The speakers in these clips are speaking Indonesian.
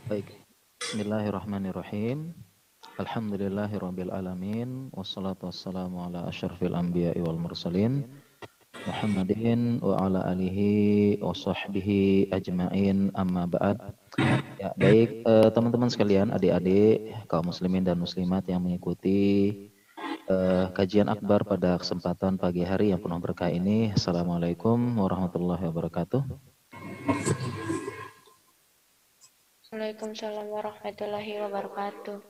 Baik, Bismillahirrahmanirrahim. Alhamdulillahirabbil alamin wassalatu wassalamu ala asyrafil anbiya'i wal mursalin Muhammadin wa ala alihi wa sahbihi ajmain amma ba'd. Ya, baik teman-teman sekalian, adik-adik, kaum muslimin dan muslimat yang mengikuti kajian akbar pada kesempatan pagi hari yang penuh berkah ini. Assalamualaikum warahmatullahi wabarakatuh. Waalaikumsalam warahmatullahi wabarakatuh.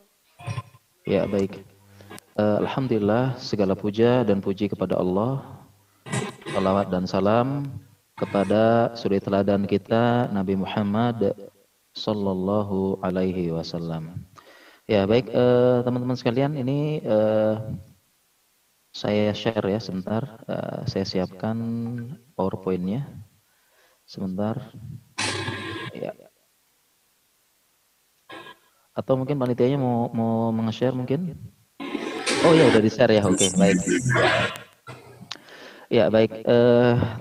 Ya, baik. Alhamdulillah, segala puja dan puji kepada Allah. Salawat dan salam kepada suri teladan kita Nabi Muhammad Sallallahu Alaihi Wasallam. Ya, baik teman-teman sekalian, ini saya share ya sebentar. Saya siapkan PowerPoint-nya sebentar. Ya. Atau mungkin panitianya mau meng-share mungkin? Oh ya, udah di-share ya. Oke, baik. Ya, baik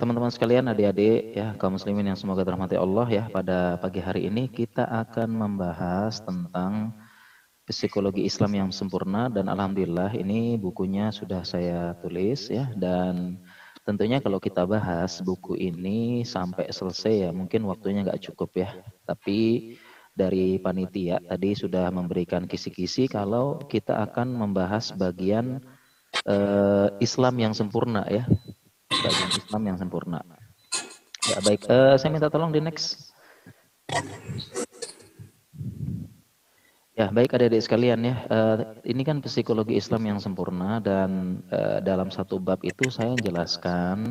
teman-teman sekalian, adik-adik ya, kaum muslimin yang semoga dirahmati Allah ya, pada pagi hari ini kita akan membahas tentang psikologi Islam yang sempurna, dan alhamdulillah ini bukunya sudah saya tulis ya, dan tentunya kalau kita bahas buku ini sampai selesai ya mungkin waktunya nggak cukup ya, tapi dari panitia tadi sudah memberikan kisi-kisi kalau kita akan membahas bagian Islam yang sempurna ya, bagian Islam yang sempurna. Ya, baik, saya minta tolong di next. Ya, baik adik-adik sekalian ya, ini kan psikologi Islam yang sempurna, dan dalam satu bab itu saya jelaskan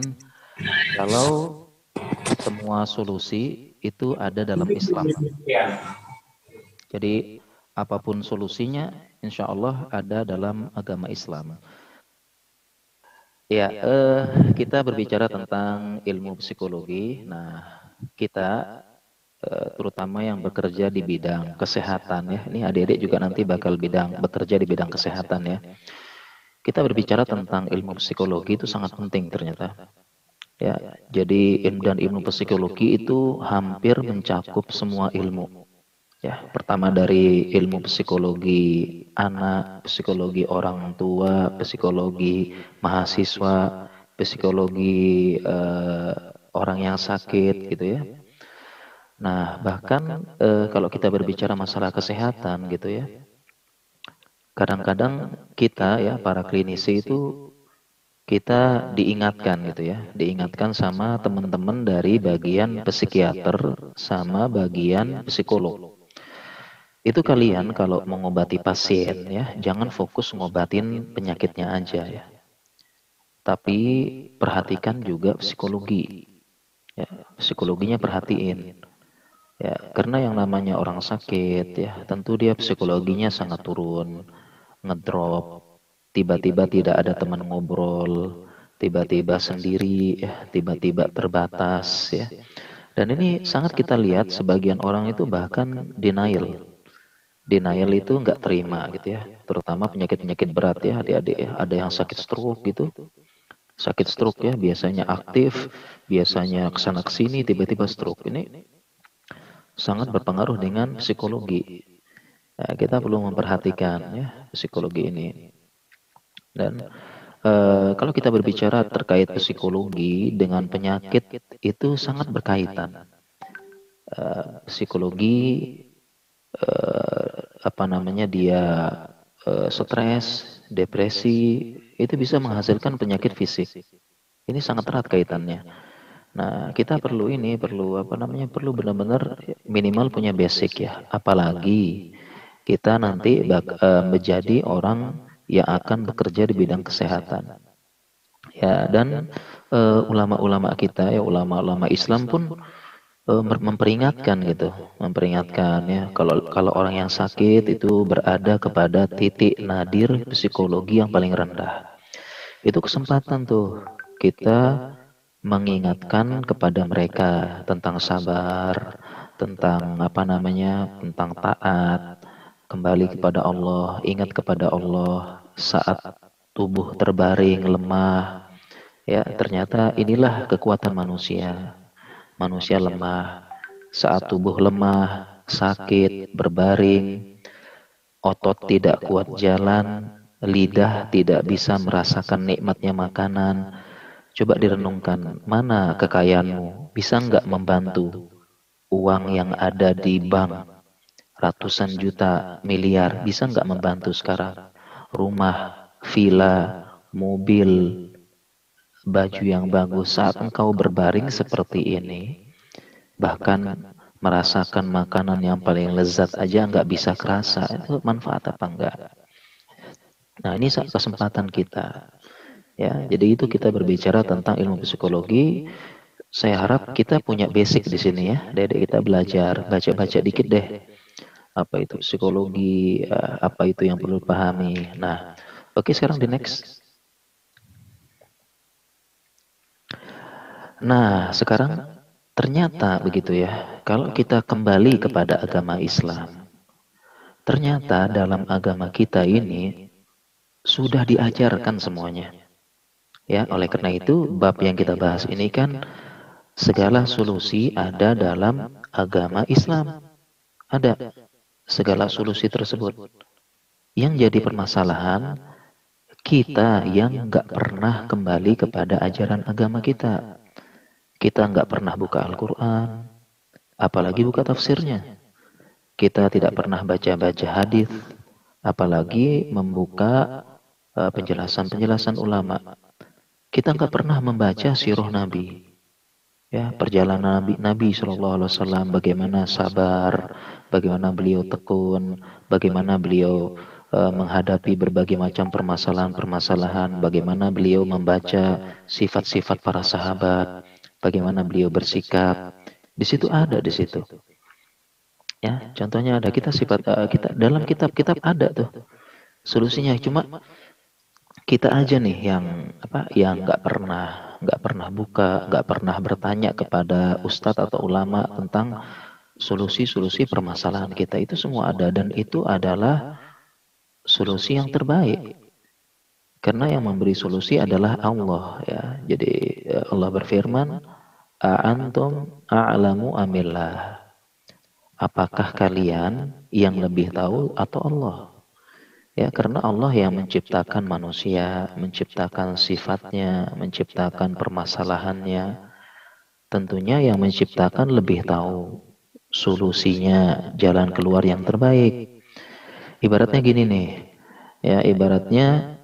kalau semua solusi itu ada dalam Islam. Jadi apapun solusinya insya Allah ada dalam agama Islam. Ya, kita berbicara tentang ilmu psikologi. Nah, kita terutama yang bekerja di bidang kesehatan ya. Ini adik-adik juga nanti bakal bekerja di bidang kesehatan ya. Kita berbicara tentang ilmu psikologi itu sangat penting ternyata. Ya, jadi ilmu psikologi itu hampir mencakup semua ilmu. Ya, pertama dari ilmu psikologi anak, psikologi orang tua, psikologi mahasiswa, psikologi orang yang sakit gitu ya. Nah, bahkan kalau kita berbicara masalah kesehatan gitu ya, kadang-kadang kita ya para klinisi itu kita diingatkan gitu ya, diingatkan sama teman-teman dari bagian psikiater sama bagian psikolog. Itu kalian kalau mengobati pasien ya, jangan fokus ngobatin penyakitnya aja ya. Tapi perhatikan juga psikologi. Ya, psikologinya perhatiin. Ya, karena yang namanya orang sakit ya, tentu dia psikologinya sangat turun, ngedrop, tiba-tiba tidak ada teman ngobrol, tiba-tiba sendiri, ya, tiba-tiba terbatas ya. Dan ini sangat kita lihat sebagian orang itu bahkan denial. Denial itu nggak terima gitu ya, terutama penyakit-penyakit berat ya adik-adik ya. Ada yang sakit stroke gitu, sakit stroke ya, biasanya aktif, biasanya kesana kesini, tiba-tiba stroke. Ini sangat berpengaruh dengan psikologi. Nah, kita perlu memperhatikan ya psikologi ini. Dan kalau kita berbicara terkait psikologi dengan penyakit itu sangat berkaitan. Psikologi apa namanya dia stres, depresi itu bisa menghasilkan penyakit fisik. Ini sangat erat kaitannya. Nah, kita perlu apa namanya, perlu benar-benar minimal punya basic ya. Apalagi kita nanti menjadi orang yang akan bekerja di bidang kesehatan. Ya, dan ulama-ulama kita ya, ulama-ulama Islam pun memperingatkan gitu, memperingatkan ya, kalau kalau orang yang sakit itu berada kepada titik nadir psikologi yang paling rendah. Itu kesempatan tuh kita mengingatkan kepada mereka tentang sabar, tentang apa namanya, tentang taat, kembali kepada Allah, ingat kepada Allah saat tubuh terbaring lemah. Ya, ternyata inilah kekuatan manusia. Manusia lemah saat tubuh lemah. sakit, berbaring, otot tidak kuat jalan, lidah tidak bisa merasakan nikmatnya makanan. Coba direnungkan, mana kekayaanmu? Bisa nggak membantu? Uang yang ada di bank, ratusan juta, miliar, bisa nggak membantu sekarang? Rumah, villa, mobil, baju yang bagus saat engkau berbaring seperti ini, bahkan merasakan makanan yang paling lezat aja nggak bisa kerasa, itu manfaat apa enggak? Nah, ini kesempatan kita. Ya, jadi itu kita berbicara tentang ilmu psikologi. Saya harap kita punya basic di sini ya. Dari kita belajar, baca-baca dikit deh. Apa itu psikologi, apa itu yang perlu dipahami. Nah, oke, sekarang di next. Nah, sekarang ternyata begitu ya. Kalau kita kembali kepada agama Islam, ternyata dalam agama kita ini sudah diajarkan semuanya. Ya, oleh karena itu bab yang kita bahas ini kan segala solusi ada dalam agama Islam. Ada segala solusi tersebut. Yang jadi permasalahan kita yang nggak pernah kembali kepada ajaran agama kita. Kita nggak pernah buka Al-Quran, apalagi buka tafsirnya. Kita tidak pernah baca-baca hadis, apalagi membuka penjelasan-penjelasan ulama. Kita nggak pernah membaca sirah Nabi, ya perjalanan Nabi Shallallahu Alaihi Wasallam, bagaimana sabar, bagaimana beliau tekun, bagaimana beliau menghadapi berbagai macam permasalahan-permasalahan, bagaimana beliau membaca sifat-sifat para sahabat, bagaimana beliau bersikap. Di situ ada di situ. Ya, contohnya ada kita kita dalam kitab-kitab ada tuh solusinya. Cuma kita aja nih yang apa yang nggak pernah buka, nggak pernah bertanya kepada ustadz atau ulama tentang solusi-solusi permasalahan kita. Itu semua ada dan itu adalah solusi yang terbaik karena yang memberi solusi adalah Allah ya. Jadi Allah berfirman, "A'antum a'lamu amillah?" Apakah kalian yang lebih tahu atau Allah? Ya, karena Allah yang menciptakan manusia, menciptakan sifatnya, menciptakan permasalahannya. Tentunya yang menciptakan lebih tahu solusinya, jalan keluar yang terbaik. Ibaratnya gini nih, ya ibaratnya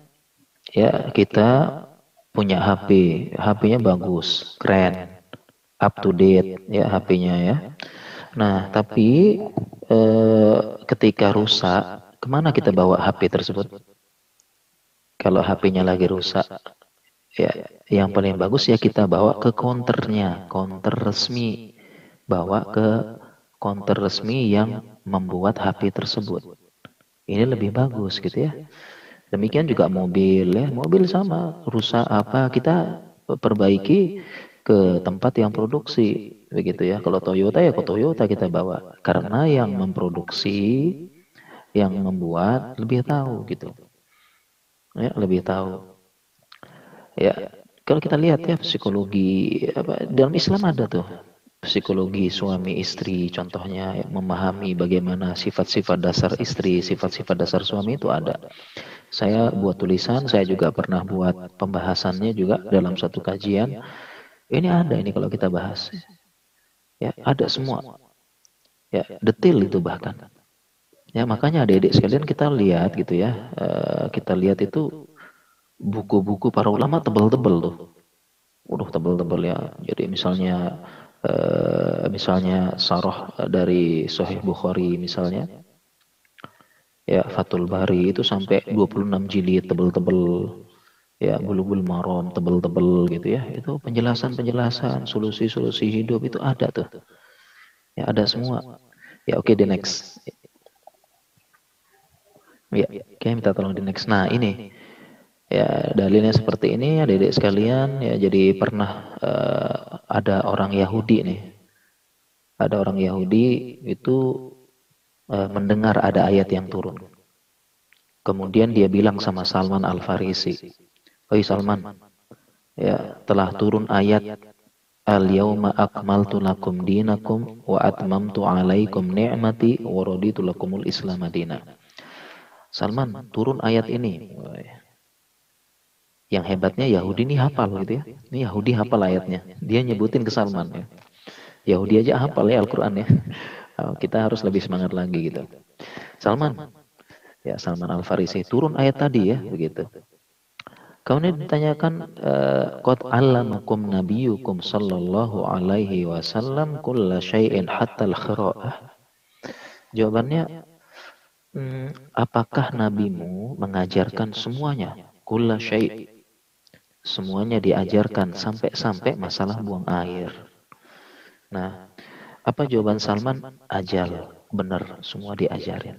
ya kita punya HP, HP-nya bagus, keren, up to date ya HP-nya ya. Nah, tapi ketika rusak, kemana kita bawa HP tersebut? Kalau HP-nya lagi rusak, ya yang paling bagus ya kita bawa ke counternya, counter resmi. Bawa ke counter resmi yang membuat HP tersebut. Ini lebih bagus gitu ya. Demikian juga mobil ya, mobil sama rusak apa kita perbaiki ke tempat yang produksi begitu ya. Kalau Toyota ya ke Toyota kita bawa karena yang memproduksi, yang membuat lebih tahu gitu. Ya, lebih tahu. Ya, kalau kita lihat ya psikologi apa dalam Islam ada tuh psikologi suami istri contohnya ya, memahami bagaimana sifat-sifat dasar istri, sifat-sifat dasar suami itu ada. Saya buat tulisan, saya juga pernah buat pembahasannya juga dalam satu kajian. Ini ada ini kalau kita bahas. Ya, ada semua. Ya, detail itu bahkan. Ya, makanya adik-adik sekalian kita lihat gitu ya. Kita lihat itu buku-buku para ulama tebel-tebel tuh. Udah tebel-tebel ya. Jadi misalnya sarah dari Sahih Bukhari misalnya, ya Fathul Bari itu sampai 26 jilid tebel-tebel, ya Bulughul Maram tebel-tebel gitu ya. Itu penjelasan-penjelasan solusi-solusi hidup itu ada tuh. Ya ada semua. Ya oke, the next. Ya, oke minta tolong di next. Nah ini ya dalilnya seperti ini adik-adik sekalian ya. Jadi pernah ada orang Yahudi nih. Ada orang Yahudi itu mendengar ada ayat yang turun. Kemudian dia bilang sama Salman Al-Farisi, "Oi Salman, ya telah turun ayat Al-yawma akmaltu lakum dinakum wa atmamtu alaikum ni'mati wa raditu lakumul Islam madina. Salman, turun ayat ini. Yang hebatnya Yahudi ini hafal gitu ya. Ini Yahudi hafal ayatnya. Dia nyebutin ke Salman ya. Yahudi aja hafal ya Al-Quran ya. Kita harus lebih semangat lagi gitu. Salman, ya Salman Al-Farisi, turun ayat tadi ya, begitu. Kemudian ditanyakan, qad allamakum nabiyyukum sallallahu alaihi wasallam kulla syai'in hatta al-khira'ah. Jawabannya, apakah nabimu mengajarkan semuanya? Kulla syai'. Semuanya diajarkan sampai-sampai masalah buang air. Nah, apa jawaban Salman? Ajal, benar, semua diajarin.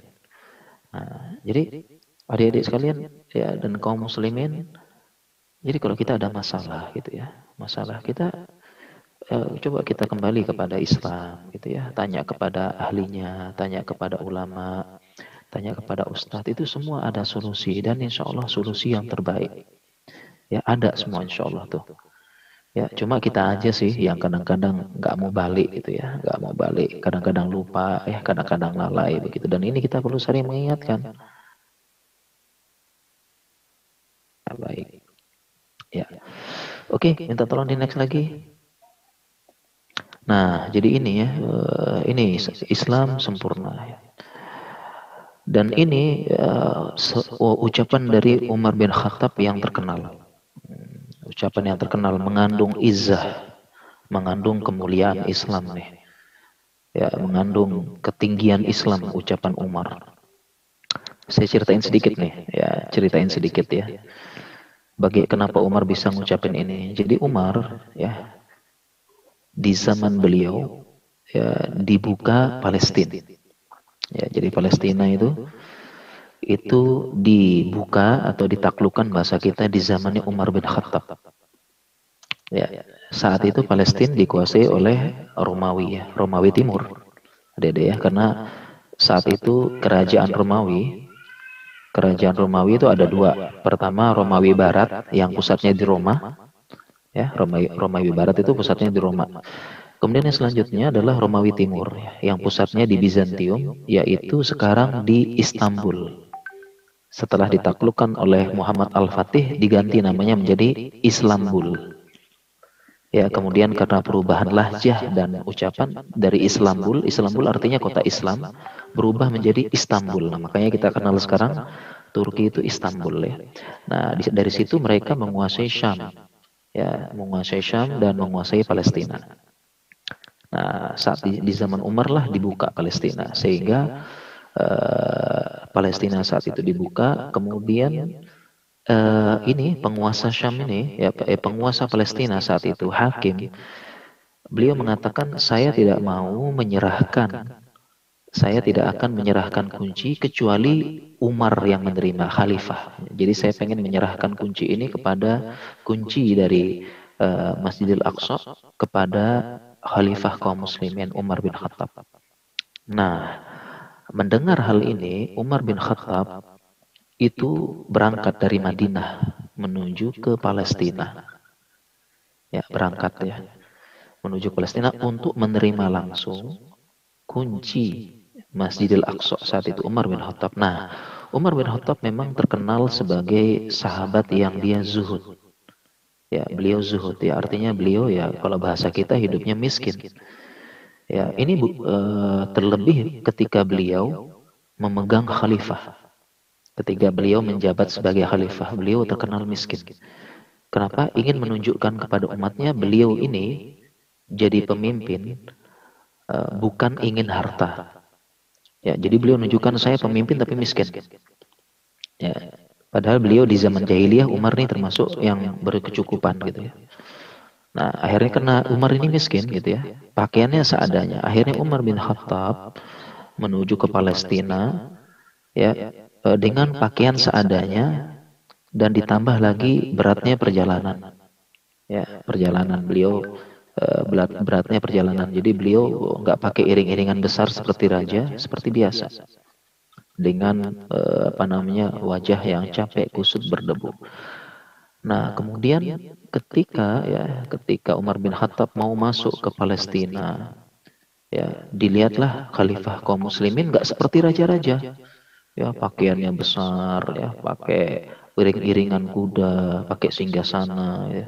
Nah, jadi adik-adik sekalian ya dan kaum muslimin, jadi kalau kita ada masalah gitu ya, masalah kita coba kita kembali kepada Islam gitu ya, tanya kepada ahlinya, tanya kepada ulama, tanya kepada ustadz, itu semua ada solusi dan insya Allah solusi yang terbaik. Ya ada semua insya Allah tuh. Ya cuma kita aja sih yang kadang-kadang nggak mau balik gitu ya, nggak mau balik, kadang-kadang lupa, ya kadang-kadang lalai begitu. Dan ini kita perlu sering mengingatkan. Ya, baik. Ya. Oke, minta tolong di next lagi. Nah, jadi ini ya, ini Islam sempurna. Dan ini ucapan dari Umar bin Khattab yang terkenal. Ucapan yang terkenal mengandung izzah, mengandung kemuliaan Islam nih. Ya, mengandung ketinggian Islam ucapan Umar. Saya ceritain sedikit nih, ya, ceritain sedikit ya. Kenapa Umar bisa ngucapin ini? Jadi Umar ya di zaman beliau ya dibuka Palestina. Ya, jadi Palestina itu dibuka atau ditaklukkan bahasa kita di zamannya Umar bin Khattab. Ya, saat itu Palestina dikuasai oleh Romawi ya, Romawi Timur. Dede ya, karena saat itu kerajaan Romawi itu ada dua. Pertama Romawi Barat yang pusatnya di Roma. Ya, Romawi Barat itu pusatnya di Roma. Kemudian yang selanjutnya adalah Romawi Timur yang pusatnya di Bizantium, yaitu sekarang di Istanbul. Setelah ditaklukkan oleh Muhammad Al-Fatih diganti namanya menjadi Islambul. Ya, kemudian karena perubahan lahjah dan ucapan dari Islambul artinya kota Islam, berubah menjadi Istanbul. Nah, makanya kita kenal sekarang Turki itu Istanbul ya. Nah, dari situ mereka menguasai Syam. Ya, menguasai Syam dan menguasai Palestina. Nah, saat di zaman Umar lah dibuka Palestina, sehingga Palestina saat itu dibuka, kemudian ini penguasa Syam ini, ya penguasa Palestina saat itu hakim, beliau mengatakan saya tidak akan menyerahkan kunci kecuali Umar yang menerima khalifah. Jadi saya pengen menyerahkan kunci ini kepada kunci dari Masjidil Aqsa kepada khalifah kaum muslimin Umar bin Khattab. Nah, mendengar hal ini Umar bin Khattab itu berangkat dari Madinah menuju ke Palestina. Ya, berangkat ya. Menuju Palestina untuk menerima langsung kunci Masjidil Aqsa saat itu Umar bin Khattab. Nah, Umar bin Khattab memang terkenal sebagai sahabat yang dia zuhud. Ya, beliau zuhud ya, artinya beliau ya kalau bahasa kita hidupnya miskin. Ya, ini terlebih ketika beliau memegang khalifah. Ketika beliau menjabat sebagai khalifah, beliau terkenal miskin. Kenapa? Ingin menunjukkan kepada umatnya beliau ini jadi pemimpin bukan ingin harta. Ya, jadi beliau menunjukkan saya pemimpin tapi miskin. Ya, padahal beliau di zaman jahiliyah Umar ini termasuk yang berkecukupan gitu ya. Nah, akhirnya karena Umar ini miskin gitu ya, pakaiannya seadanya. Akhirnya Umar bin Khattab menuju ke Palestina ya dengan pakaian seadanya dan ditambah lagi beratnya perjalanan. Ya, perjalanan beliau beratnya perjalanan. Jadi beliau nggak pakai iring-iringan besar seperti raja, seperti biasa. Dengan wajah yang capek, kusut, berdebu. Nah, kemudian ketika Umar bin Khattab mau masuk ke Palestina, ya dilihatlah khalifah kaum muslimin nggak seperti raja-raja, ya pakaiannya besar, ya pakai iring-iringan kuda, pakai singgasana, ya.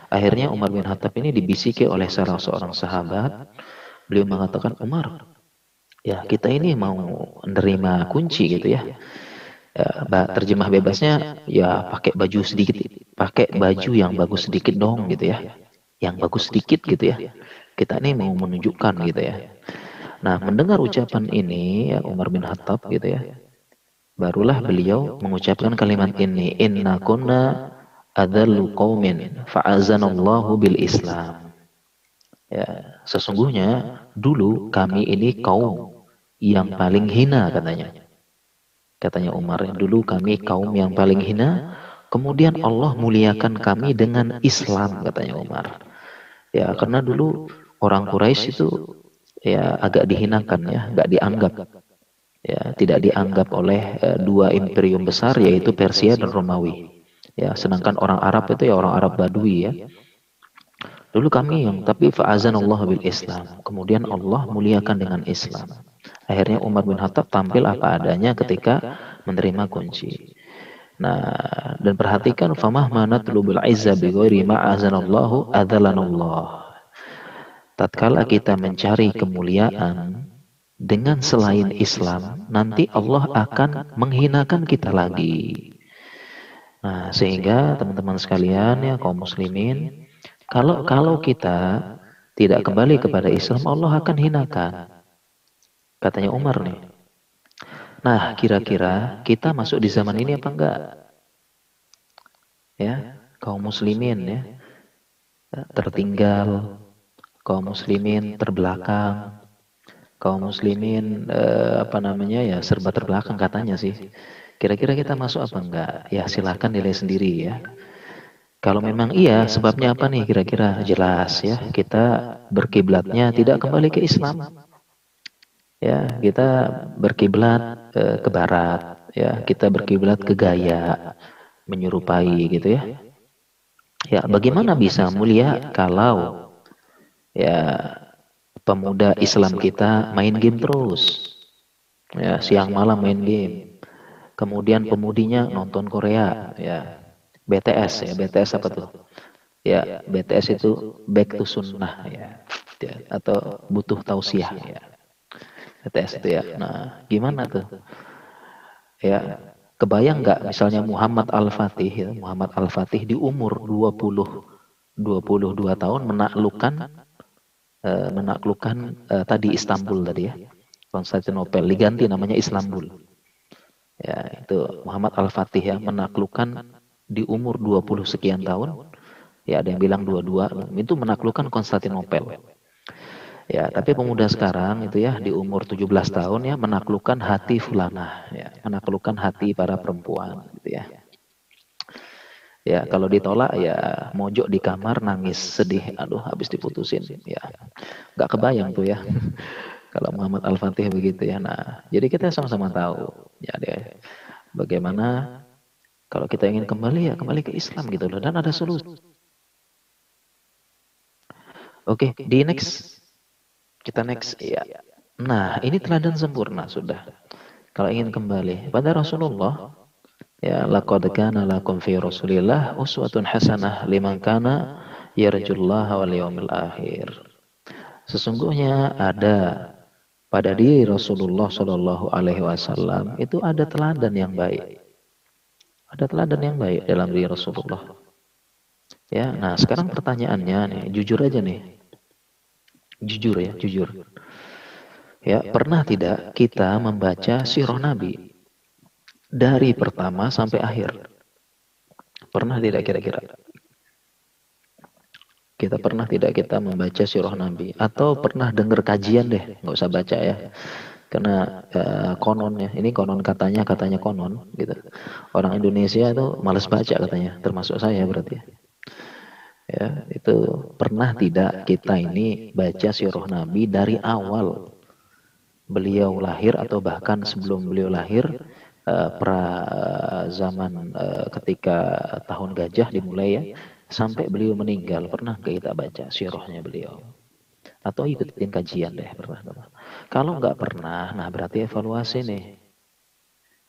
Akhirnya Umar bin Khattab ini dibisiki oleh salah seorang sahabat. Beliau mengatakan, Umar, ya kita ini mau menerima kunci gitu ya. Terjemah bebasnya ya pakai baju sedikit, pakai baju yang bagus sedikit dong gitu ya, yang bagus sedikit gitu ya. Kita ini mau menunjukkan gitu ya. Nah, mendengar ucapan ini ya Umar bin Khattab gitu ya, barulah beliau mengucapkan kalimat ini, Inna kunna adallu qawmin fa'azanallahu bil Islam. Ya, sesungguhnya dulu kami ini kaum yang paling hina katanya. Katanya Umar, dulu kami kaum yang paling hina, kemudian Allah muliakan kami dengan Islam, katanya Umar. Ya, karena dulu orang Quraisy itu ya agak dihinakan ya, nggak dianggap. Ya, tidak dianggap oleh dua imperium besar yaitu Persia dan Romawi. Ya, sedangkan orang Arab itu ya orang Arab Badui ya. Dulu kami yang tapi fa'azanallahu bil Islam. Kemudian Allah muliakan dengan Islam. Akhirnya Umar bin Khattab tampil apa adanya ketika menerima kunci. Nah, dan perhatikan famah mana tulubul izza bi ghairi ma'azanallahu adzalanallah. Tatkala kita mencari kemuliaan dengan selain Islam, nanti Allah akan menghinakan kita lagi. Nah, sehingga teman-teman sekalian ya kaum muslimin, kalau kita tidak kembali kepada Islam, Allah akan hinakan. Katanya Umar nih. Nah, kira-kira kita masuk di zaman ini apa enggak? Ya, kaum muslimin ya, tertinggal, kaum muslimin terbelakang, kaum muslimin apa namanya ya serba terbelakang katanya sih. Kira-kira kita masuk apa enggak? Ya silakan nilai sendiri ya. Kalau memang iya, sebabnya apa nih kira-kira? Jelas ya, kita berkiblatnya tidak kembali ke Islam. Ya, kita berkiblat ke barat, ya, kita berkiblat ke gaya, menyerupai gitu ya. Ya, bagaimana bisa mulia kalau ya pemuda Islam kita main game terus, ya, siang malam main game. Kemudian pemudinya nonton Korea, ya, BTS ya, BTS apa tuh? Ya, BTS itu back to sunnah ya, atau butuh tausiah ya, BTS itu ya. Nah, gimana tuh? Ya, kebayang nggak misalnya Muhammad Al-Fatih, ya, Muhammad Al-Fatih di umur 22 tahun menaklukkan tadi Istanbul tadi ya, Konstantinopel diganti namanya Istanbul. Ya, itu Muhammad Al-Fatih ya menaklukkan di umur 20 sekian tahun. Ya, ada yang bilang 22, itu menaklukkan Konstantinopel. Ya, tapi pemuda sekarang itu ya di umur 17 tahun ya menaklukkan hati fulana, ya, menaklukkan hati para perempuan gitu ya. Ya, kalau ditolak ya mojok di kamar nangis sedih, aduh habis diputusin. Ya, nggak kebayang tuh ya. Kalau Muhammad Al-Fatih begitu ya. Nah, jadi kita sama-sama tahu ya deh bagaimana kalau kita ingin kembali ya kembali ke Islam gitu loh dan ada solusi. Oke, di next kita next ya. Nah, ini teladan sempurna sudah. Kalau ingin kembali pada Rasulullah, ya laqad kana lakum fi Rasulillah uswatun hasanah liman kana yarjullaha wal yawmil akhir. Sesungguhnya ada pada diri Rasulullah Shallallahu Alaihi Wasallam itu ada teladan yang baik. Ada teladan yang baik dalam diri Rasulullah. Ya, nah sekarang pertanyaannya nih, jujur aja nih, jujur ya, jujur. Ya, pernah tidak kita membaca sirah Nabi dari pertama sampai akhir? Pernah tidak kira-kira? Kita pernah tidak kita membaca sirah Nabi? Atau pernah dengar kajian deh, nggak usah baca ya. Karena kononnya, ini konon katanya konon gitu. Orang Indonesia itu malas baca katanya, termasuk saya berarti. Ya, itu pernah tidak kita ini baca sirah Nabi dari awal beliau lahir atau bahkan sebelum beliau lahir pra zaman ketika tahun gajah dimulai ya, sampai beliau meninggal. Pernah kita baca sirahnya beliau? Atau ikutin kajian deh, pernah? Kalau nggak pernah, nah berarti evaluasi nih.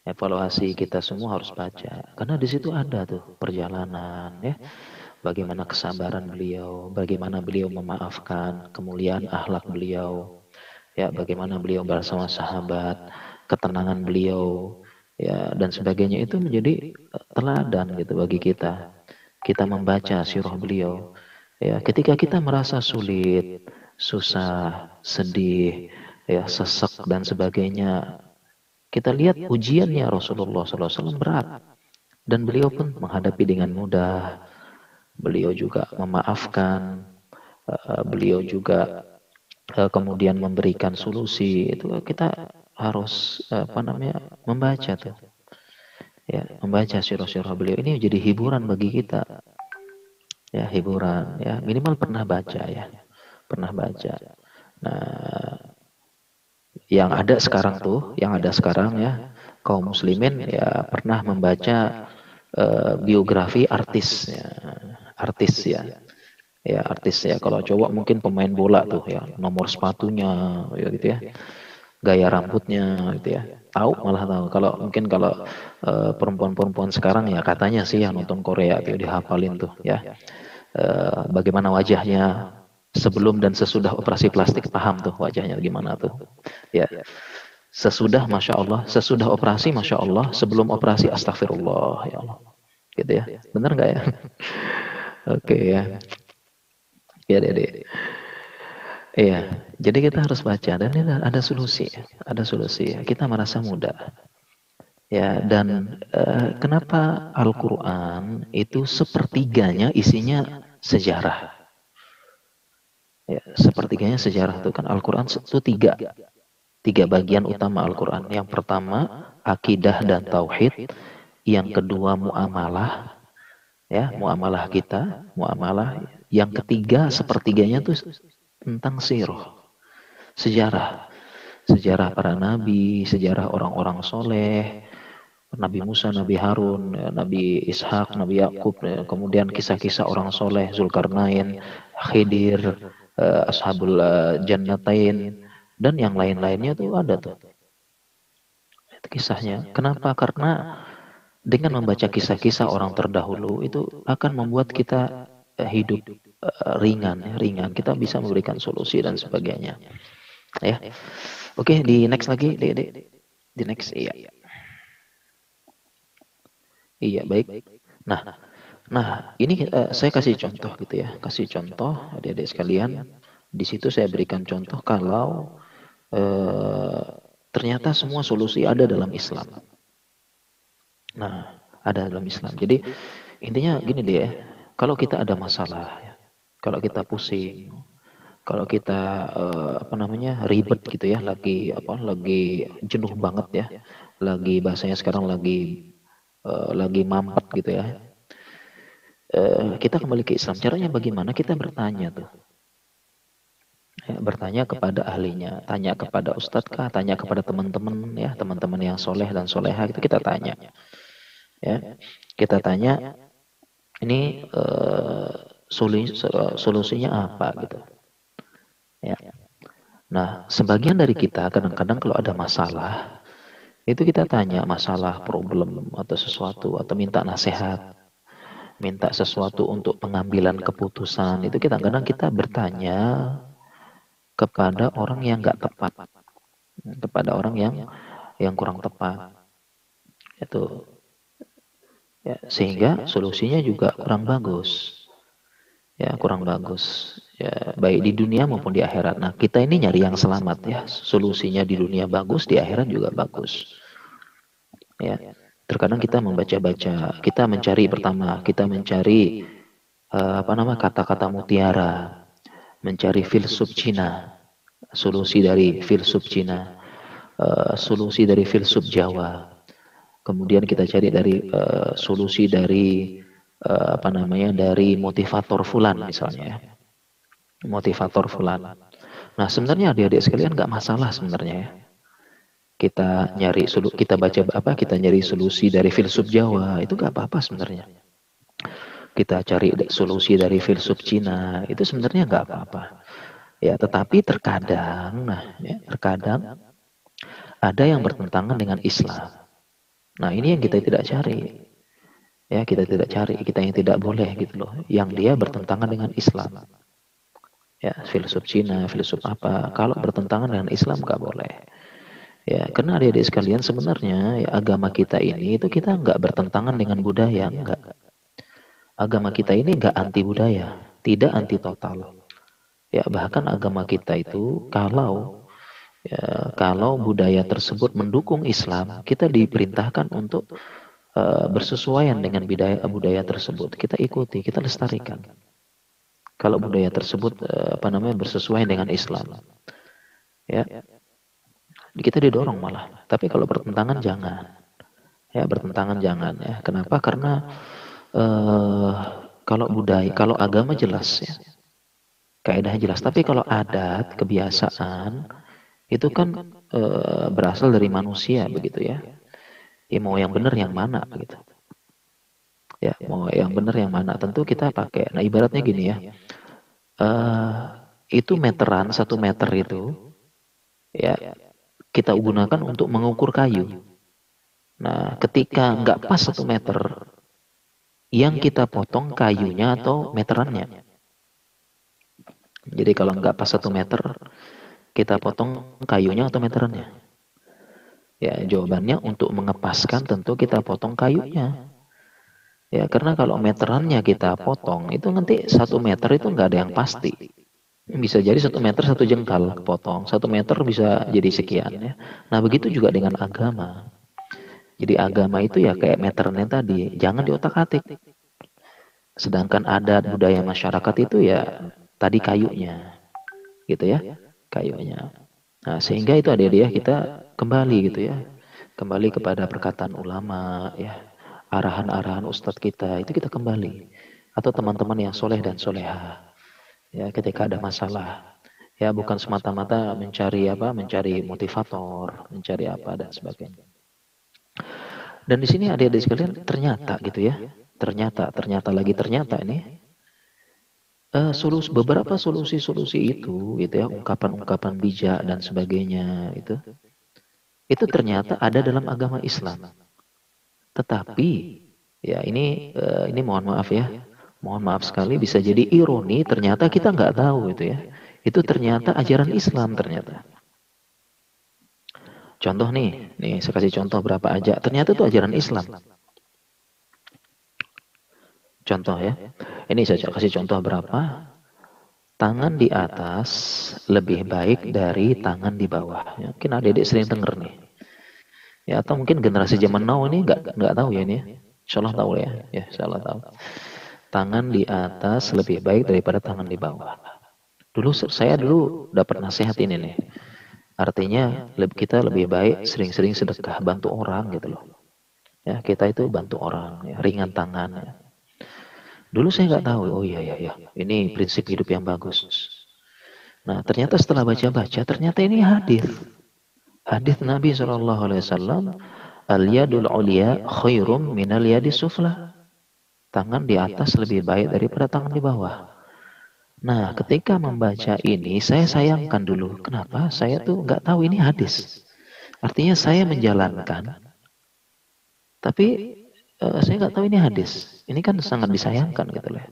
Evaluasi kita semua harus baca. Karena di situ ada tuh perjalanan ya. Bagaimana kesabaran beliau, bagaimana beliau memaafkan, kemuliaan akhlak beliau, ya bagaimana beliau bersama sahabat, ketenangan beliau, ya dan sebagainya itu menjadi teladan gitu bagi kita. Kita membaca sirah beliau, ya ketika kita merasa sulit, susah, sedih, ya sesek dan sebagainya, kita lihat ujiannya Rasulullah SAW berat dan beliau pun menghadapi dengan mudah. Beliau juga memaafkan, beliau juga kemudian memberikan solusi. Itu kita harus apa namanya membaca tuh, ya membaca sirah-sirah beliau ini jadi hiburan bagi kita, ya hiburan, ya minimal pernah baca ya, pernah baca. Nah, yang ada sekarang ya kaum muslimin ya pernah membaca biografi artis, ya, artis ya. Ya artis ya, kalau cowok mungkin pemain bola tuh ya, nomor sepatunya ya gitu ya, gaya rambutnya gitu ya, tahu malah tahu. Kalau mungkin kalau perempuan-perempuan sekarang ya katanya sih yang nonton Korea tuh dihafalin tuh ya. Bagaimana wajahnya sebelum dan sesudah operasi plastik, paham tuh wajahnya gimana tuh ya. Sesudah Masya Allah, sesudah operasi Masya Allah, sebelum operasi astagfirullah ya Allah, gitu ya, bener nggak ya? Oke ya, ya deh. Iya, jadi kita harus baca dan ini ada solusi, ada solusi. Kita merasa muda, ya. Dan kenapa Al-Quran itu sepertiganya isinya sejarah? Ya, sepertiganya sejarah itu kan Al-Quran itu tiga bagian utama Al-Quran. Yang pertama akidah dan tauhid, yang kedua muamalah, ya muamalah kita, muamalah. Yang ketiga sepertiganya itu tentang sirah, sejarah. Sejarah para nabi, sejarah orang-orang soleh, Nabi Musa, Nabi Harun, Nabi Ishak, Nabi Yakub, kemudian kisah-kisah orang soleh, Zulkarnain, Khidir, Ashabul Jannatain, dan yang lain-lainnya tuh ada tuh. Itu kisahnya. Kenapa? Karena dengan membaca kisah-kisah orang terdahulu itu akan membuat kita hidup ringan, ya, ringan. Kita bisa memberikan solusi dan sebagainya. Ya, oke, di next lagi, di next, iya, iya baik. Nah, nah ini saya kasih contoh gitu ya, kasih contoh adik-adik sekalian. Di situ saya berikan contoh kalau eh, ternyata semua solusi ada dalam Islam. Nah, ada dalam Islam. Jadi intinya gini deh ya, kalau kita ada masalah, ya, kalau kita pusing, kalau kita apa namanya ribet gitu ya, lagi jenuh banget ya, lagi bahasanya sekarang lagi mampet gitu ya, kita kembali ke Islam. Caranya bagaimana? Kita bertanya tuh. Ya, bertanya kepada ahlinya, tanya kepada ustadz kah, tanya kepada teman-teman ya, teman-teman yang soleh dan soleha itu kita tanya. Ya, kita tanya ini solusinya apa gitu. Ya. Nah, sebagian dari kita kadang-kadang kalau ada masalah, itu kita tanya masalah, problem atau sesuatu atau minta nasihat, minta sesuatu untuk pengambilan keputusan. Itu kita kadang kita bertanya kepada orang yang nggak tepat, kepada orang yang kurang tepat. Itu ya, sehingga solusinya juga kurang bagus. Ya, kurang bagus. Ya, baik di dunia maupun di akhirat. Nah, kita ini nyari yang selamat ya. Solusinya di dunia bagus, di akhirat juga bagus. Ya. Terkadang kita membaca-baca, kita mencari pertama, kita mencari apa nama kata-kata mutiara, mencari filsuf Cina, solusi dari filsuf Cina, solusi dari filsuf Jawa. Kemudian kita cari dari solusi dari apa namanya dari motivator fulan misalnya ya. Motivator fulan. Nah sebenarnya adik-adik sekalian nggak masalah sebenarnya ya. kita nyari solusi dari filsuf Jawa, itu gak apa-apa sebenarnya. Kita cari solusi dari filsuf Cina, itu sebenarnya gak apa-apa. Ya, tetapi terkadang, terkadang ada yang bertentangan dengan Islam. Nah, ini yang kita tidak cari. Ya, kita tidak cari, kita yang tidak boleh gitu loh. Yang dia bertentangan dengan Islam. Ya, filsuf Cina, filsuf apa, kalau bertentangan dengan Islam gak boleh. Ya, karena adik-adik sekalian sebenarnya ya, agama kita ini itu kita nggak bertentangan dengan budaya, nggak. Agama kita ini nggak anti budaya, tidak anti total. Ya, bahkan agama kita itu kalau budaya tersebut mendukung Islam, kita diperintahkan untuk bersesuaian dengan budaya tersebut. Kita ikuti, kita lestarikan. Kalau budaya tersebut bersesuaian dengan Islam, ya kita didorong malah. Tapi kalau bertentangan jangan. Ya, bertentangan jangan ya. Kenapa? Karena kalau agama jelas ya, kaedah jelas. Tapi kalau adat, kebiasaan itu kan berasal dari manusia begitu ya. Ya mau yang benar yang mana begitu. Ya, mau yang benar yang mana tentu kita pakai. Nah, ibaratnya gini ya. Itu meteran 1 meter itu ya kita gunakan untuk mengukur kayu. Nah, ketika nggak pas 1 meter, yang kita potong kayunya atau meterannya. Jadi kalau nggak pas 1 meter, kita potong kayunya atau meterannya. Ya, jawabannya untuk mengepaskan tentu kita potong kayunya. Ya, karena kalau meterannya kita potong, itu nanti 1 meter itu nggak ada yang pasti. Bisa jadi 1 meter 1 jengkal potong, 1 meter bisa jadi sekian ya. Nah, begitu juga dengan agama. Jadi agama itu ya kayak meterannya tadi, jangan diotak-atik. Sedangkan adat budaya masyarakat itu ya tadi kayunya, gitu ya, kayunya. Nah, sehingga itu adik-adik ya kita kembali gitu ya, kembali kepada perkataan ulama ya, arahan-arahan ustadz kita itu kita kembali, atau teman-teman yang soleh dan soleha. Ya, ketika ada masalah, ya bukan semata-mata mencari motivator, mencari apa dan sebagainya. Dan di sini adik-adik sekalian ternyata gitu ya, ternyata lagi ternyata ini beberapa solusi-solusi itu gitu ya, ungkapan-ungkapan bijak dan sebagainya itu ternyata ada dalam agama Islam. Tetapi ya ini mohon maaf ya, mohon maaf sekali bisa jadi ironi ternyata kita nggak tahu itu ya. Itu ternyata ajaran Islam ternyata. Contoh nih saya kasih contoh berapa aja. Ternyata itu ajaran Islam. Contoh ya. Ini saya kasih contoh berapa. Tangan di atas lebih baik dari tangan di bawah. Ya, mungkin adik-adik sering denger nih. Ya, atau mungkin generasi zaman now ini nggak tahu ya ini. Insya Allah tahu ya. Ya, insya Allah tahu. Tangan di atas lebih baik daripada tangan di bawah. Saya dulu dapat nasihat ini nih. Artinya kita lebih baik sering-sering sedekah, bantu orang gitu loh. Ya, kita itu bantu orang, ya, ringan tangan. Ya. Dulu saya nggak tahu, oh iya, ini prinsip hidup yang bagus. Nah, ternyata setelah baca-baca, ternyata ini hadis. Hadis Nabi SAW, al-yadul ulia khairum minal yadis sufla. Tangan di atas lebih baik daripada tangan di bawah. Nah, ketika membaca ini, saya sayangkan dulu. Kenapa? Saya tuh nggak tahu ini hadis. Artinya saya menjalankan, tapi saya nggak tahu ini hadis. Ini kan sangat disayangkan gitu loh.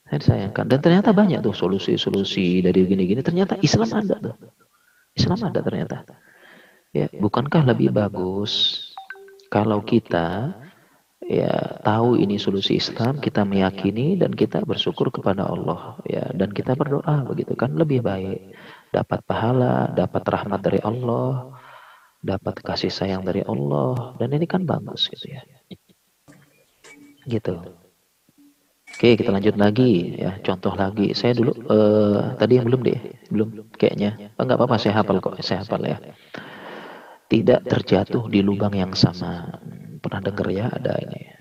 Saya disayangkan. Dan ternyata banyak tuh solusi-solusi dari gini-gini. Ternyata Islam ada tuh. Islam ada ternyata. Ya, bukankah lebih bagus kalau kita ya tahu ini solusi Islam, kita meyakini dan kita bersyukur kepada Allah ya, dan kita berdoa begitu kan, lebih baik dapat pahala, dapat rahmat dari Allah, dapat kasih sayang dari Allah, dan ini kan bagus gitu ya. Gitu. Oke, kita lanjut lagi ya, contoh lagi. Saya dulu tadi yang belum kayaknya. Enggak apa-apa, saya hafal kok, saya hafal ya. Tidak terjatuh di lubang yang sama. Pernah dengar ya ada ini.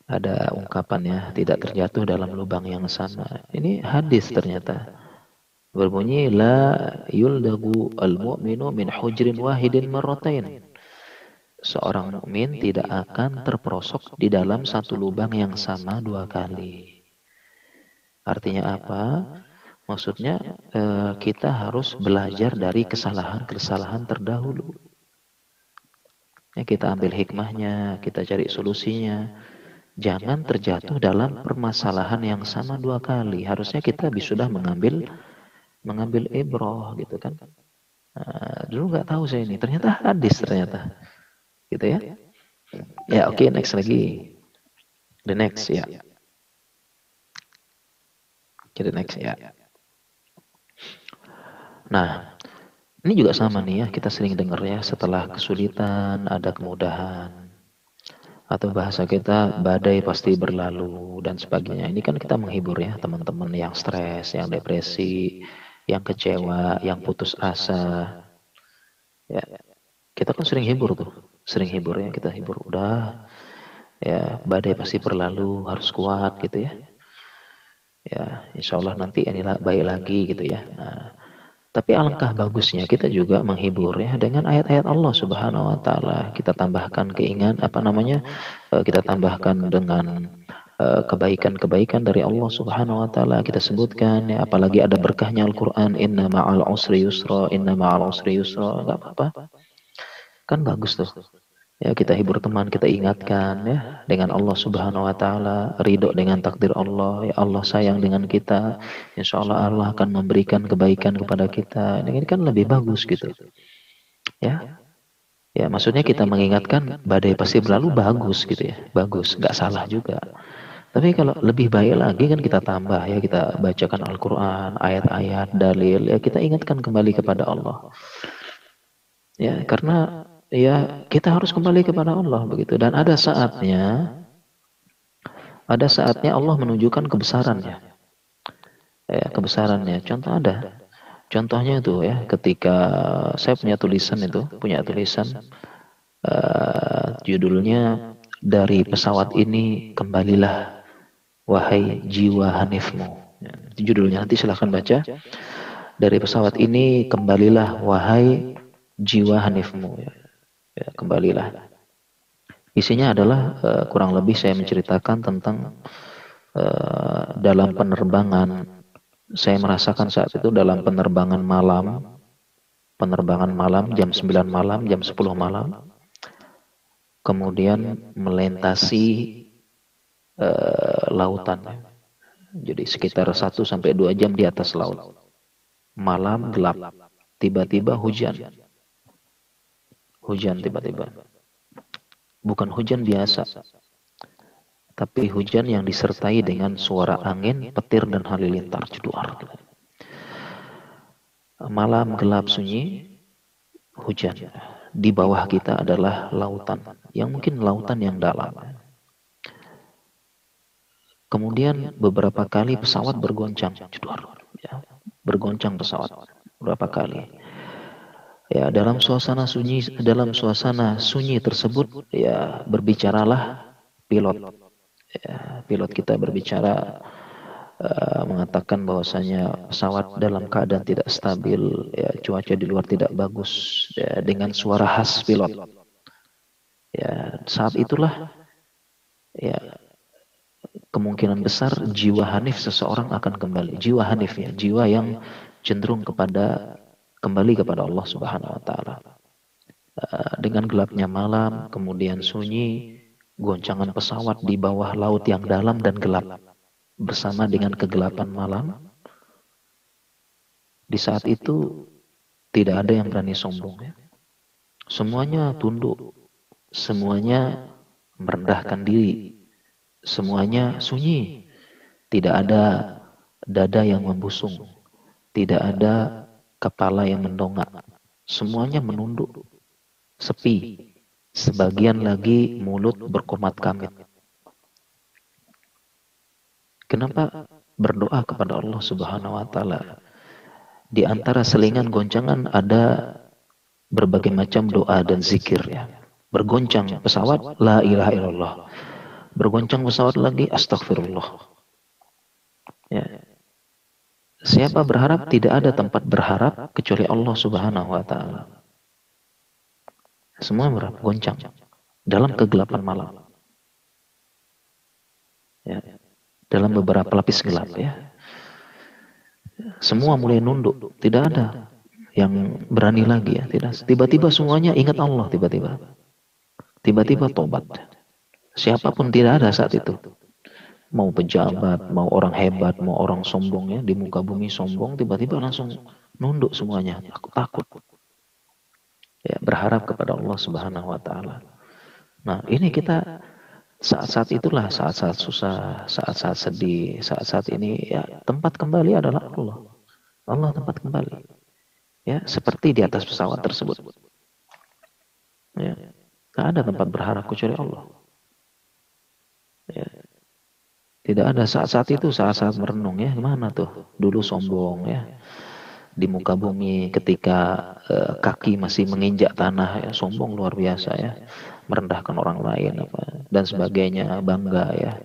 Ada ungkapannya, tidak terjatuh dalam lubang yang sama. Ini hadis ternyata. Berbunyi la yuldagu al-mu'minu min hujrin wahidin marratain. Seorang mukmin tidak akan terperosok di dalam satu lubang yang sama dua kali. Artinya apa? Maksudnya kita harus belajar dari kesalahan-kesalahan terdahulu. Ya, kita ambil hikmahnya, kita cari solusinya. Jangan terjatuh dalam permasalahan yang sama dua kali. Harusnya kita sudah mengambil ibrah gitu kan. Dulu nggak tahu saya ini, ternyata hadis ternyata, gitu ya. Ya oke, next lagi, the next ya. The next ya. Nah, ini juga sama nih ya, kita sering dengar ya, setelah kesulitan ada kemudahan. Atau bahasa kita badai pasti berlalu dan sebagainya. Ini kan kita menghibur ya teman-teman yang stres, yang depresi, yang kecewa, yang putus asa. Ya, kita kan sering hibur tuh, sering hibur ya, kita hibur udah ya, badai pasti berlalu, harus kuat gitu ya. Ya, insya Allah nanti inilah baik lagi gitu ya. Nah, tapi alangkah bagusnya kita juga menghibur ya dengan ayat-ayat Allah Subhanahu wa taala. Kita tambahkan keinginan apa namanya? Kita tambahkan dengan kebaikan-kebaikan dari Allah Subhanahu wa taala, kita sebutkan ya, apalagi ada berkahnya Al-Qur'an, inna ma'al usri yusra, inna ma'al usri yusra, enggak apa-apa. Kan bagus tuh. Ya, kita hibur teman, kita ingatkan ya dengan Allah Subhanahu wa taala, ridho dengan takdir Allah. Ya Allah sayang dengan kita. Insya Allah Allah akan memberikan kebaikan kepada kita. Ini kan lebih bagus gitu. Ya. Ya, maksudnya kita mengingatkan badai pasti berlalu, bagus gitu ya. Bagus, nggak salah juga. Tapi kalau lebih baik lagi kan kita tambah ya, kita bacakan Al-Qur'an, ayat-ayat, dalil, ya kita ingatkan kembali kepada Allah. Ya, karena ya kita harus kembali kepada Allah begitu, dan ada saatnya Allah menunjukkan kebesarannya. Ya, kebesarannya. Contohnya itu ya, ketika saya punya tulisan judulnya dari pesawat ini kembalilah wahai jiwa hanifmu. Ya, itu judulnya, nanti silahkan baca. Dari pesawat ini kembalilah wahai jiwa hanifmu. Ya, ya, kembalilah. Isinya adalah kurang lebih saya menceritakan tentang dalam penerbangan. Saya merasakan saat itu dalam penerbangan malam jam 9 malam, jam 10 malam. Kemudian melintasi lautan. Jadi sekitar 1 sampai 2 jam di atas laut. Malam gelap. Tiba-tiba hujan. Hujan tiba-tiba. Bukan hujan biasa, tapi hujan yang disertai dengan suara angin, petir dan halilintar jeduar. Malam gelap sunyi, hujan. Di bawah kita adalah lautan, yang mungkin lautan yang dalam. Kemudian beberapa kali pesawat bergoncang, jeduar. Ya, bergoncang pesawat beberapa kali. Ya, dalam suasana sunyi tersebut, ya berbicaralah pilot. Ya, pilot kita berbicara, mengatakan bahwasanya pesawat dalam keadaan tidak stabil, ya, cuaca di luar tidak bagus, ya, dengan suara khas pilot. Ya, saat itulah ya kemungkinan besar jiwa hanif seseorang akan kembali. Jiwa hanif ya, jiwa yang cenderung kembali kepada Allah Subhanahu wa taala. Dengan gelapnya malam, kemudian sunyi, goncangan pesawat di bawah laut yang dalam dan gelap bersama dengan kegelapan malam. Di saat itu tidak ada yang berani sombong ya. Semuanya tunduk, semuanya merendahkan diri, semuanya sunyi. Tidak ada dada yang membusung, tidak ada kepala yang mendongak. Semuanya menunduk, sepi. Sebagian lagi mulut berkomat kamit. Kenapa? Berdoa kepada Allah Subhanahu wa taala. Di antara selingan goncangan ada berbagai macam doa dan zikir ya. Bergoncang pesawat, la ilaha illallah. Bergoncang pesawat lagi, astagfirullah. Ya. Siapa berharap? Tidak ada tempat berharap kecuali Allah Subhanahu wa taala. Semua goncang dalam kegelapan malam. Ya, dalam beberapa lapis gelap ya. Semua mulai nunduk, tidak ada yang berani lagi ya, tidak. Tiba-tiba semuanya ingat Allah tiba-tiba. Tiba-tiba tobat. Siapapun tidak ada saat itu. Mau pejabat, mau orang hebat, mau orang sombong ya, di muka bumi sombong, tiba-tiba langsung nunduk semuanya. Aku takut. Ya, berharap kepada Allah Subhanahu wa taala. Nah, ini kita saat-saat itulah, saat-saat susah, saat-saat sedih, saat-saat ini ya tempat kembali adalah Allah. Allah tempat kembali. Ya, seperti di atas pesawat tersebut. Ya, tidak ada tempat berharap kecuali Allah. Ya. Tidak ada saat-saat itu, saat-saat merenung ya, gimana tuh? Dulu sombong ya. Di muka bumi ketika kaki masih menginjak tanah ya, sombong luar biasa ya. Merendahkan orang lain apa dan sebagainya, bangga ya.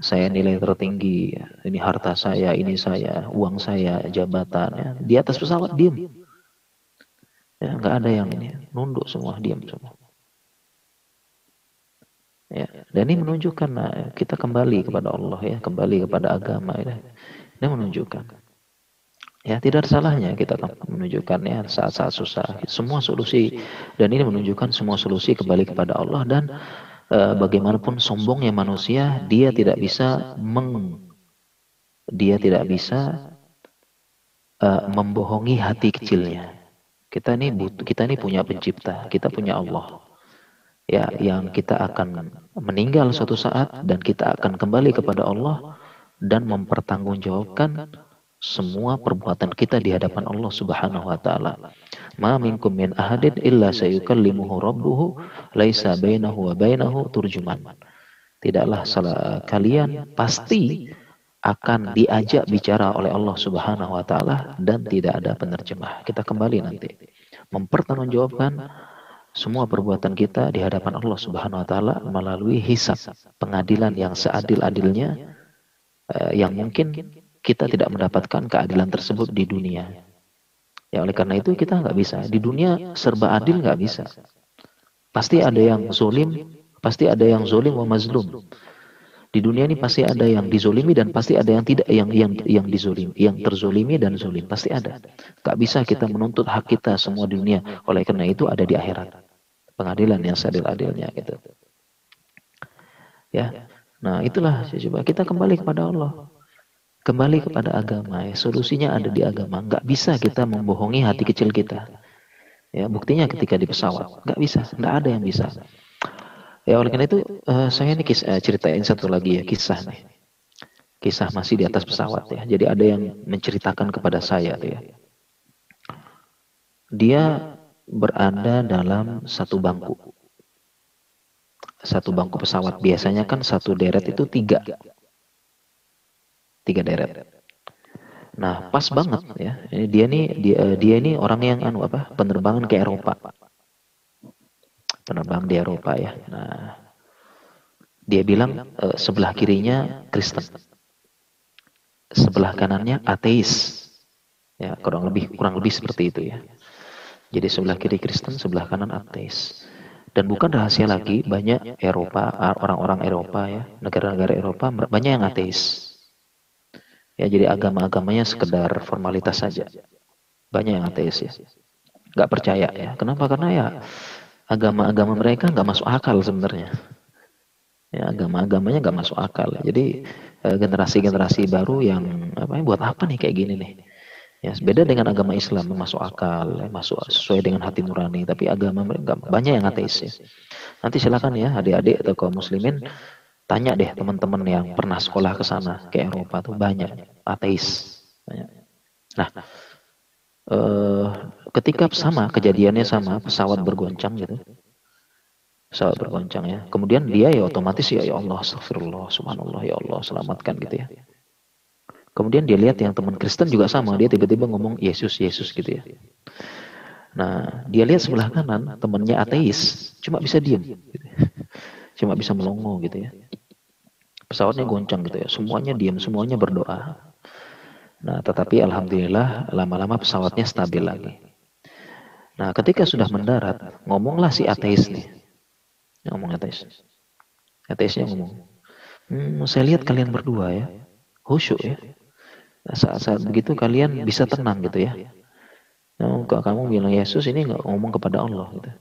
Saya nilai tertinggi, ini harta saya, ini saya, uang saya, jabatan ya. Di atas pesawat diam. Ya, nggak ada yang ini, nunduk semua, diam semua. Ya, dan ini menunjukkan kita kembali kepada Allah ya, kembali kepada agama ya. Ini menunjukkan ya tidak ada salahnya kita menunjukkan ya saat-saat susah semua solusi, dan ini menunjukkan semua solusi kembali kepada Allah. Dan bagaimanapun sombongnya manusia, dia tidak bisa membohongi hati kecilnya. Kita ini punya pencipta, kita punya Allah. Ya, yang kita akan meninggal suatu saat dan kita akan kembali kepada Allah dan mempertanggungjawabkan semua perbuatan kita di hadapan Allah Subhanahu wa taala. Ma minkum min ahadin illa sayukallimuhu rabbuhu laisa bainahu wa bainahu turjuman. Tidaklah salah kalian pasti akan diajak bicara oleh Allah Subhanahu wa taala dan tidak ada penerjemah. Kita kembali nanti mempertanggungjawabkan semua perbuatan kita di hadapan Allah Subhanahu wa taala melalui hisab, pengadilan yang seadil-adilnya, yang mungkin kita tidak mendapatkan keadilan tersebut di dunia. Ya, oleh karena itu kita nggak bisa. Di dunia serba adil nggak bisa. Pasti ada yang zolim, pasti ada yang zolim wa mazlum. Di dunia ini pasti ada yang dizolimi dan pasti ada yang tidak, yang dizolimi, yang terzolimi dan zolim, pasti ada. Gak bisa kita menuntut hak kita semua di dunia. Oleh karena itu ada di akhirat pengadilan yang seadil-adilnya gitu. Ya, nah itulah coba kita kembali kepada Allah, kembali kepada agama. Ya. Solusinya ada di agama. Gak bisa kita membohongi hati kecil kita. Ya, buktinya ketika di pesawat, gak bisa, gak ada yang bisa. Ya, oleh karena itu saya ini ceritain satu lagi ya kisah nih. Kisah masih di atas pesawat ya. Jadi ada yang menceritakan kepada saya tuh ya. Dia berada dalam satu bangku. Satu bangku pesawat. Biasanya kan satu deret itu tiga. Tiga deret. Nah, pas banget ya. Dia ini orang yang penerbangan ke Eropa. Penerbang di Eropa ya. Nah, dia bilang sebelah kirinya Kristen, sebelah kanannya ateis. Ya, kurang lebih seperti itu ya. Jadi sebelah kiri Kristen, sebelah kanan ateis. Dan bukan rahasia lagi, banyak Eropa, orang-orang Eropa ya, negara-negara Eropa banyak yang ateis. Ya, jadi agama-agamanya sekedar formalitas saja. Banyak yang ateis ya. Gak percaya ya. Kenapa? Karena ya agama-agama mereka nggak masuk akal sebenarnya. Ya, agama-agamanya nggak masuk akal. Jadi generasi-generasi baru yang buat apa nih kayak gini nih? Ya, beda dengan agama Islam masuk akal, masuk sesuai dengan hati nurani. Tapi agama mereka banyak yang ateis ya. Nanti silakan ya adik-adik atau kaum muslimin tanya deh teman-teman yang pernah sekolah ke sana ke Eropa tuh banyak ateis. Banyak. Nah, ketika kejadiannya sama, pesawat bergoncang gitu. Pesawat bergoncang ya. Kemudian dia ya otomatis ya Allah, astagfirullah, subhanallah, ya Allah, selamatkan gitu ya. Kemudian dia lihat yang teman Kristen juga sama, dia tiba-tiba ngomong Yesus, Yesus gitu ya. Nah, dia lihat sebelah kanan temannya ateis, cuma bisa diam, gitu. Cuma bisa melongo gitu ya. Pesawatnya goncang gitu ya, semuanya diam, semuanya berdoa. Nah, tetapi alhamdulillah lama-lama pesawatnya stabil lagi. Nah, ketika sudah mendarat, ngomonglah si ateis nih. Ngomong ateis. Ateisnya ngomong, saya lihat kalian berdua ya, khusyuk ya. Saat-saat begitu kalian bisa tenang gitu ya. Nah, kok kamu bilang Yesus ini nggak ngomong kepada Allah gitu.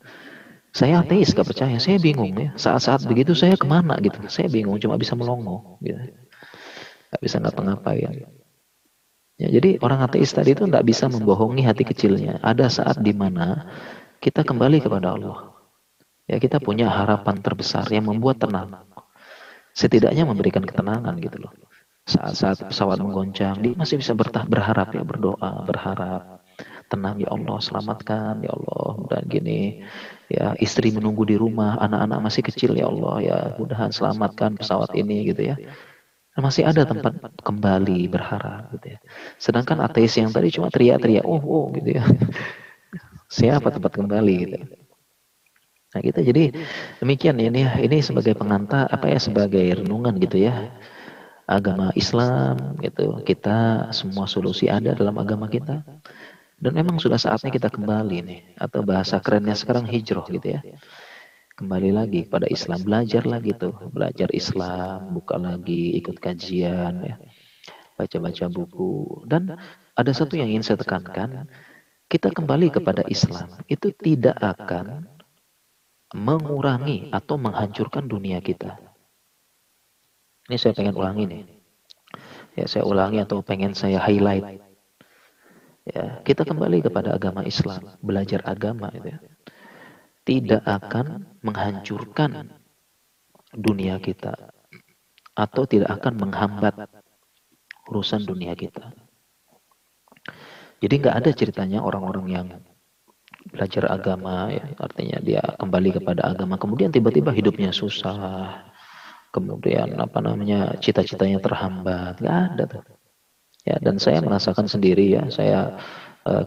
Saya ateis, gak percaya. Saya bingung ya. Saat-saat begitu saya kemana gitu. Saya bingung, cuma bisa melongo gitu. Gak bisa ngapa-ngapain. Ya, jadi orang ateis tadi itu tidak bisa membohongi hati kecilnya. Ada saat di mana kita kembali kepada Allah. Ya, kita punya harapan terbesar yang membuat tenang. Setidaknya memberikan ketenangan gitu loh. Saat-saat pesawat menggoncang, dia masih bisa berharap ya, berdoa, berharap. Tenang ya Allah, selamatkan ya Allah, dan gini ya, istri menunggu di rumah, anak-anak masih kecil ya Allah, ya mudahan selamatkan pesawat ini gitu ya. Masih ada tempat kembali berharap gitu ya. Sedangkan ateis yang tadi cuma teriak-teriak, oh gitu ya. Siapa tempat kembali gitu. Nah kita jadi demikian ini ya, ini sebagai pengantar apa ya, sebagai renungan gitu ya. Agama Islam gitu, kita semua solusi ada dalam agama kita. Dan memang sudah saatnya kita kembali nih, atau bahasa kerennya sekarang hijrah gitu ya. Kembali lagi pada Islam, belajar lagi tuh, belajar Islam, buka lagi, ikut kajian ya, baca-baca buku. Dan ada satu yang ingin saya tekankan, kita kembali kepada Islam itu tidak akan mengurangi atau menghancurkan dunia kita. Ini saya pengen ulangi nih. Ya, saya ulangi atau pengen saya highlight. Ya, kita kembali kepada agama Islam, belajar agama itu ya. Tidak akan menghancurkan dunia kita atau tidak akan menghambat urusan dunia kita. Jadi nggak ada ceritanya orang-orang yang belajar agama ya, artinya dia kembali kepada agama kemudian tiba-tiba hidupnya susah, kemudian apa namanya cita-citanya terhambat, nggak ada tuh. Ya, dan saya merasakan sendiri ya, saya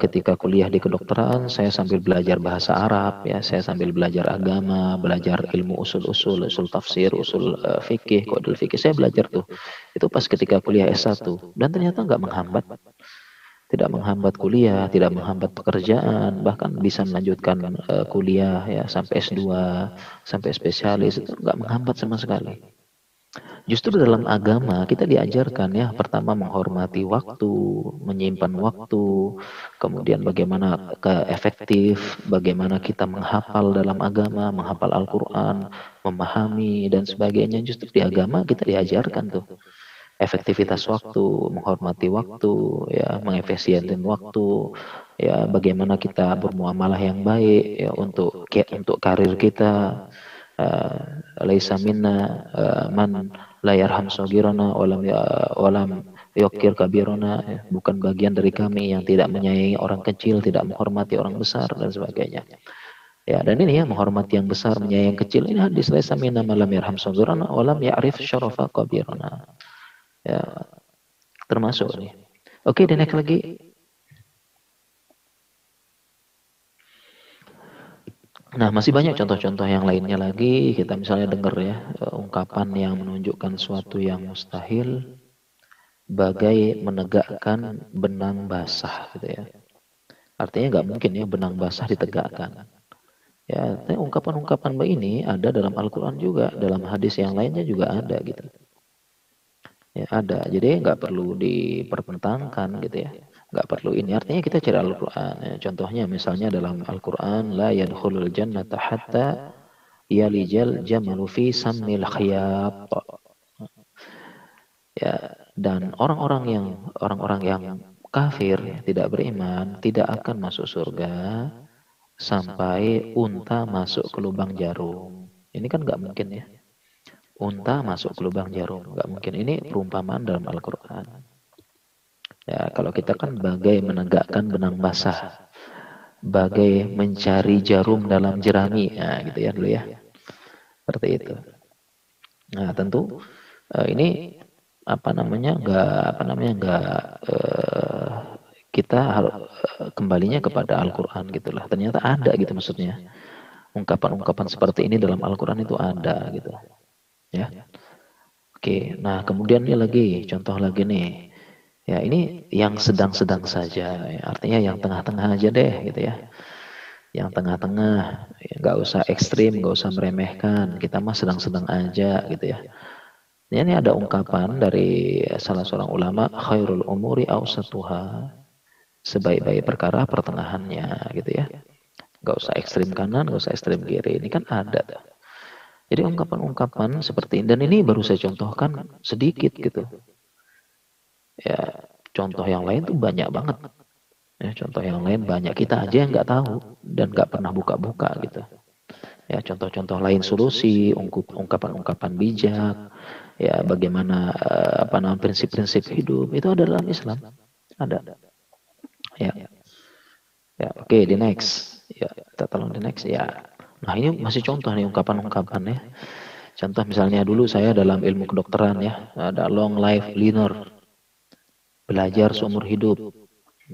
ketika kuliah di kedokteran, saya sambil belajar bahasa Arab, ya, saya sambil belajar agama, belajar ilmu usul-usul, usul tafsir, usul fikih, kodul fikih, saya belajar tuh. Itu pas ketika kuliah S1, dan ternyata nggak menghambat, tidak menghambat kuliah, tidak menghambat pekerjaan, bahkan bisa melanjutkan kuliah ya sampai S2, sampai spesialis, itu nggak menghambat sama sekali. Justru dalam agama kita diajarkan ya, pertama menghormati waktu, menyimpan waktu, kemudian bagaimana efektif, bagaimana kita menghafal dalam agama, menghafal Al-Quran, memahami dan sebagainya. Justru di agama kita diajarkan tuh efektivitas waktu, menghormati waktu, ya, mengefisienkan waktu, ya, bagaimana kita bermuamalah yang baik ya untuk karir kita. Laisa minna man la yarham sagirana walam yukir kabirana, ya. Bukan bagian dari kami yang tidak menyayangi orang kecil, tidak menghormati orang besar dan sebagainya. Ya, dan ini ya menghormati yang besar, menyayangi yang kecil, ini hadis laisa minna man lam yarham sagirana walam ya'rif syarafa kabirana. Ya, termasuk nih. Oke, dan next lagi. Nah, masih banyak contoh-contoh yang lainnya lagi. Kita misalnya dengar ya, ungkapan yang menunjukkan suatu yang mustahil, bagai menegakkan benang basah gitu ya. Artinya nggak mungkin ya benang basah ditegakkan. Ya, ungkapan-ungkapan ini ada dalam Al-Quran juga, dalam hadis yang lainnya juga ada gitu. Ya, ada. Jadi nggak perlu dipertentangkan gitu ya. Nggak perlu ini. Artinya kita cari Al-Quran. Ya, contohnya misalnya dalam Al-Quran, la yadkhulul jannata hatta yalijal jamalu fi sammil khiyat. Ya, dan orang-orang yang kafir, ya, tidak beriman, tidak akan masuk surga sampai unta masuk ke lubang jarum. Ini kan nggak mungkin ya. Unta masuk ke lubang jarum, nggak mungkin. Ini perumpamaan dalam Al-Quran. Ya, kalau kita kan bagai menegakkan benang basah, bagai mencari jarum dalam jerami, nah, gitu ya dulu ya, seperti itu. Nah, tentu ini nggak kita harus kembalinya kepada Al-Quran gitulah. Ternyata ada gitu maksudnya. Ungkapan-ungkapan seperti ini dalam Al-Quran itu ada gitu. Ya. Oke, nah kemudian ini lagi contoh lagi nih. Ya, ini yang sedang-sedang saja, ya, artinya yang tengah-tengah aja deh gitu ya. Yang tengah-tengah, ya, nggak usah ekstrim, nggak usah meremehkan. Kita mah sedang-sedang aja gitu ya. Ini ada ungkapan dari salah seorang ulama, khairul umuri awsatuha, sebaik-baik perkara pertengahannya gitu ya. Nggak usah ekstrim kanan, nggak usah ekstrim kiri. Ini kan ada. Jadi ungkapan-ungkapan seperti ini, dan ini baru saya contohkan sedikit gitu. Ya, contoh yang lain tuh banyak banget. Ya, contoh yang lain banyak, kita aja yang nggak tahu dan nggak pernah buka-buka gitu. Ya, contoh-contoh lain solusi, ungkapan-ungkapan bijak, ya bagaimana apa namanya prinsip-prinsip hidup itu ada dalam Islam, ada. Ya, ya oke, di next. Ya, kita tolong di next ya. Nah, ini masih contoh nih ungkapan-ungkapan ya. Contoh misalnya dulu saya dalam ilmu kedokteran ya, ada long life learner, belajar seumur hidup.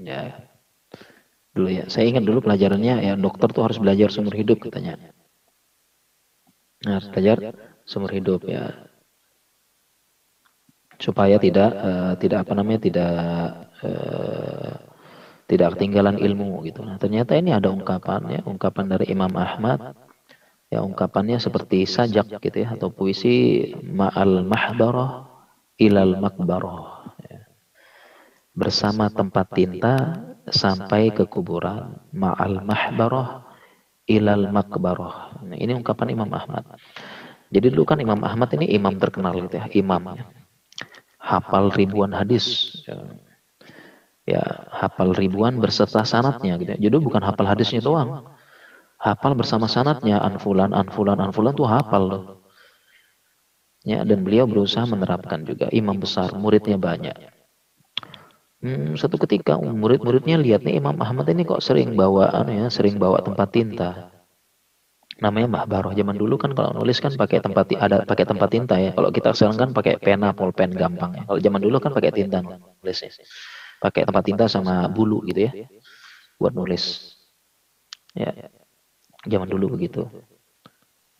Ya, dulu ya. Saya ingat dulu pelajarannya ya dokter tuh harus belajar seumur hidup katanya. Nah, belajar seumur hidup ya supaya tidak apa namanya eh, tidak ketinggalan ilmu gitu. Nah, ternyata ini ada ungkapan ya, ungkapan dari Imam Ahmad ya, ungkapannya seperti sajak gitu ya, atau puisi ma'al mahbarah ilal makbarah, ya. Bersama tempat tinta sampai ke kuburan, ma'al mahbarah ilal makbarah. Nah, ini ungkapan Imam Ahmad. Jadi dulu kan Imam Ahmad ini imam terkenal gitu ya, imam ya. Hafal ribuan hadis. Ya, hafal ribuan berserta sanatnya gitu ya. Jadi bukan hafal hadisnya doang. Hafal bersama sanatnya, anfulan, anfulan, anfulan tuh hafal loh. Ya, dan beliau berusaha menerapkan juga. Imam besar, muridnya banyak. Satu ketika murid-muridnya lihat nih Imam Ahmad ini kok sering bawa sering bawa tempat tinta. Namanya Mbah Baroh. Zaman dulu kan kalau nulis kan pakai pakai tempat tinta ya. Kalau kita sekarang kan pakai pena, pulpen gampang ya. Kalau zaman dulu kan pakai tinta nulisnya. Pakai tempat tinta sama bulu gitu ya buat nulis. Ya, zaman dulu begitu.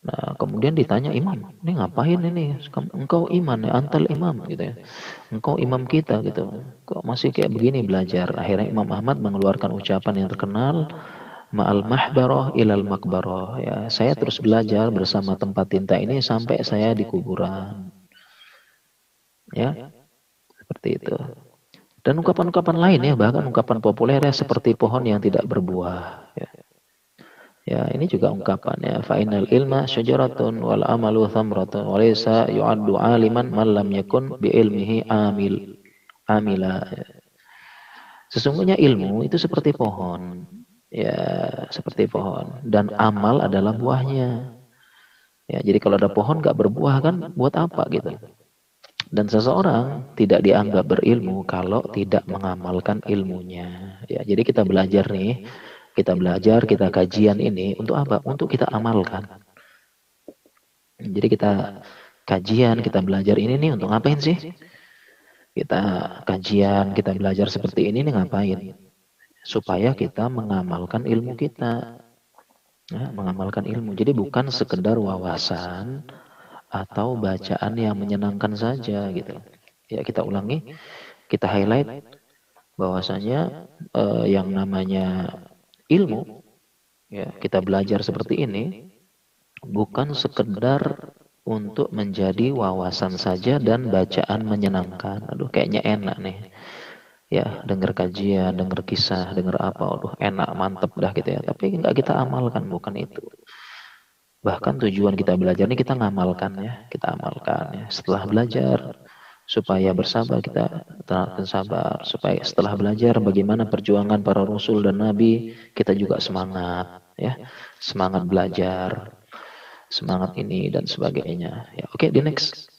Nah, kemudian ditanya imam, ini ngapain ini? Engkau iman ya, antal imam gitu ya. Engkau imam kita gitu. Kok masih kayak begini belajar? Akhirnya Imam Ahmad mengeluarkan ucapan yang terkenal, ma'al mahbarah ilal makbarah. Ya, saya terus belajar bersama tempat tinta ini sampai saya di kuburan. Ya, seperti itu. Dan ungkapan-ungkapan lain ya, bahkan ungkapan populer ya seperti pohon yang tidak berbuah. Ya. Ya, ini juga ungkapannya. Fa'inal ilma syajaratun wal amalu thamratun wa laysa yu'addu aliman man lam yakun bi ilmihi amila. Sesungguhnya ilmu itu seperti pohon. Ya, seperti pohon dan amal adalah buahnya. Ya, jadi kalau ada pohon nggak berbuah kan buat apa gitu. Dan seseorang tidak dianggap berilmu kalau tidak mengamalkan ilmunya. Ya, jadi kita belajar nih, kita belajar, kita kajian ini untuk apa? Untuk kita amalkan. Jadi kita kajian, kita belajar ini nih untuk ngapain sih? Kita kajian, kita belajar seperti ini nih ngapain? Supaya kita mengamalkan ilmu kita. Ya, mengamalkan ilmu. Jadi bukan sekedar wawasan atau bacaan yang menyenangkan saja gitu. Ya, kita ulangi, kita highlight bahwasanya yang namanya ilmu, ya, kita belajar seperti ini bukan sekedar untuk menjadi wawasan saja dan bacaan menyenangkan. Aduh, kayaknya enak nih. Ya, dengar kajian, dengar kisah, dengar apa, aduh enak, mantep dah gitu ya. Tapi nggak kita amalkan, bukan itu. Bahkan tujuan kita belajar ini kita ngamalkan ya, kita amalkan ya. Setelah belajar, supaya bersabar kita terapkan sabar. Supaya setelah belajar bagaimana perjuangan para rasul dan nabi, kita juga semangat ya, semangat belajar, semangat ini dan sebagainya. Ya, oke, di next.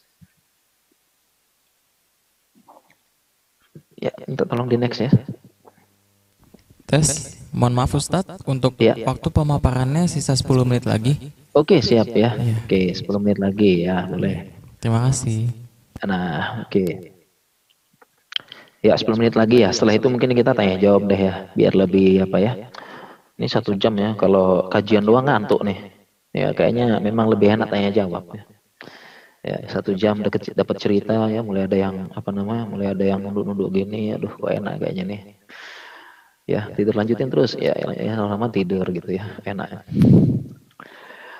Ya, minta tolong di next ya. Tes, mohon maaf Ustadz, untuk Ya. waktu pemaparannya sisa 10 menit lagi. Oke, siap ya. Iya. Oke, 10 menit lagi ya, boleh. Terima kasih. Nah, oke. Ya, 10 menit lagi ya. Setelah itu mungkin kita tanya jawab deh ya, biar lebih apa ya. Ini 1 jam ya, kalau kajian doang ngantuk nih. Ya, kayaknya memang lebih enak tanya jawab ya. Ya, 1 jam dapat cerita ya, mulai ada yang apa namanya, mulai ada yang nunduk-nunduk gini, aduh kok enak kayaknya nih. Ya, tidur lanjutin terus ya, lama-lama tidur gitu ya, enak.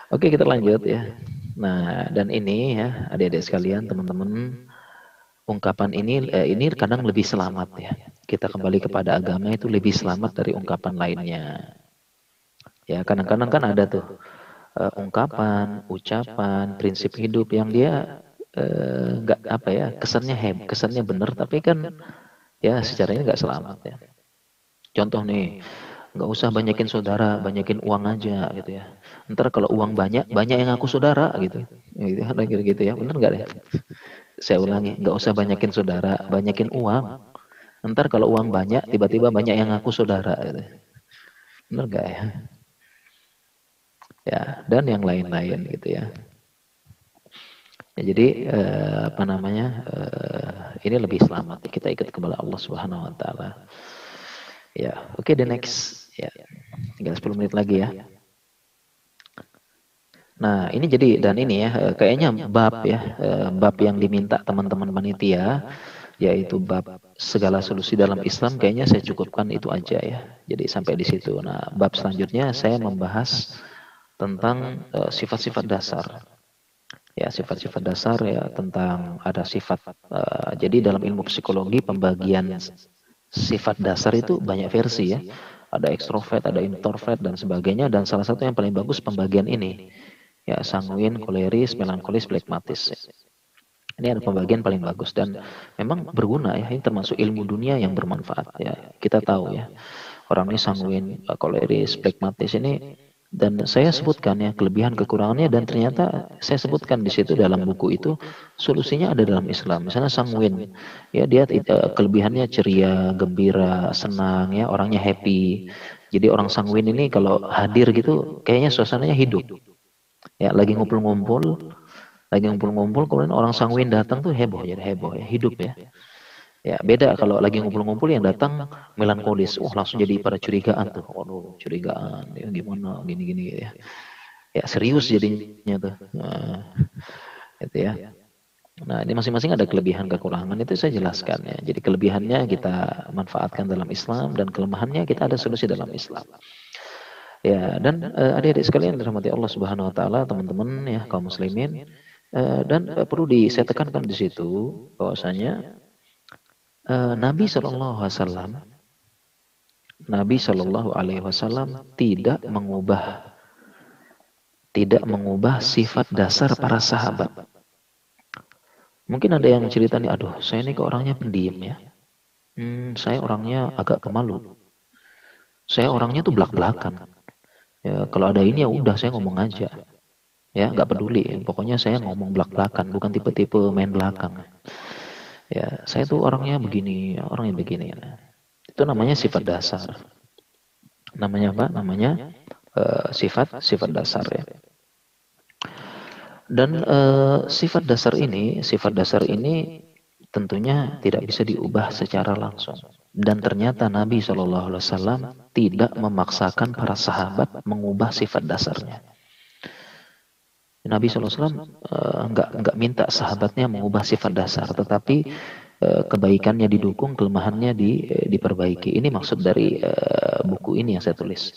Oke, kita lanjut ya. Nah, dan ini ya, adik-adik sekalian, teman-teman, ungkapan ini kadang lebih selamat ya. Kita kembali kepada agama itu lebih selamat dari ungkapan lainnya. Ya, kadang-kadang kan ada tuh ungkapan, ucapan, prinsip hidup yang dia nggak apa ya, kesannya benar, tapi kan ya secara ini nggak selamat ya. Contoh nih, nggak usah banyakin saudara, banyakin uang aja gitu ya. Ntar kalau uang banyak, banyak yang aku saudara gitu. Gitu kan gitu ya, bener nggak deh? Saya ulangi, nggak usah banyakin saudara, banyakin uang. Ntar kalau uang banyak, tiba-tiba banyak yang aku saudara gitu. Bener nggak ya? Ya, dan yang lain-lain gitu ya. Ya, jadi apa namanya, ini lebih selamat kita ikut kepada Allah Subhanahu Wa Taala. Ya, oke, the next ya, tinggal 10 menit lagi ya. Nah, ini jadi dan ini ya kayaknya bab ya, bab yang diminta teman-teman panitia yaitu bab segala solusi dalam Islam, kayaknya saya cukupkan itu aja ya. Jadi sampai di situ. Nah, bab selanjutnya saya membahas tentang sifat-sifat dasar. Ya, sifat-sifat dasar ya, tentang ada sifat jadi dalam ilmu psikologi pembagian sifat dasar itu banyak versi ya. Ada ekstrovert, ada introvert dan sebagainya, dan salah satu yang paling bagus pembagian ini. Ya, sanguin, koleris, melankolis, flekmatis. Ini ada pembagian paling bagus dan memang berguna ya. Ini termasuk ilmu dunia yang bermanfaat ya. Kita tahu ya, orang ini sanguin, koleris, flekmatis ini, dan saya sebutkan ya kelebihan kekurangannya, dan ternyata saya sebutkan di situ dalam buku itu solusinya ada dalam Islam. Misalnya sanguin, ya dia kelebihannya ceria, gembira, senang ya, orangnya happy. Jadi orang sanguin ini kalau hadir gitu kayaknya suasananya hidup. Ya, lagi ngumpul-ngumpul, kemudian orang sanguin datang tuh heboh, jadi heboh ya, hidup ya. Ya, beda kalau lagi ngumpul-ngumpul yang datang melankolis, wah langsung jadi pada curigaan tuh, waduh curigaan, ya gimana, gini-gini ya. Ya serius jadinya tuh, nah, itu ya. Nah, ini masing-masing ada kelebihan kekurangan, itu saya jelaskan ya. Jadi kelebihannya kita manfaatkan dalam Islam, dan kelemahannya kita ada solusi dalam Islam. Ya, dan adik-adik sekalian dirahmati Allah Subhanahu Wa Taala, teman-teman ya kaum muslimin, dan perlu saya tekankan di situ bahwasanya Nabi Shallallahu Alaihi Wasallam, Nabi Shallallahu Alaihi Wasallam tidak mengubah sifat dasar para sahabat. Mungkin ada yang cerita nih, aduh saya ini kok orangnya pendiam ya, saya orangnya agak pemalu, saya orangnya tuh belak-belakan. Ya, kalau ada ini ya udah saya ngomong aja, ya nggak peduli. Pokoknya saya ngomong belak-belakan, bukan tipe-tipe main belakang. Ya, saya tuh orangnya begini. Nah, itu namanya sifat dasar. Namanya apa? Namanya sifat dasar ya. Dan sifat dasar ini tentunya tidak bisa diubah secara langsung. Dan ternyata Nabi Shallallahu Alaihi Wasallam tidak memaksakan para sahabat mengubah sifat dasarnya. Nabi SAW nggak minta sahabatnya mengubah sifat dasar, tetapi kebaikannya didukung, kelemahannya diperbaiki. Ini maksud dari buku ini yang saya tulis.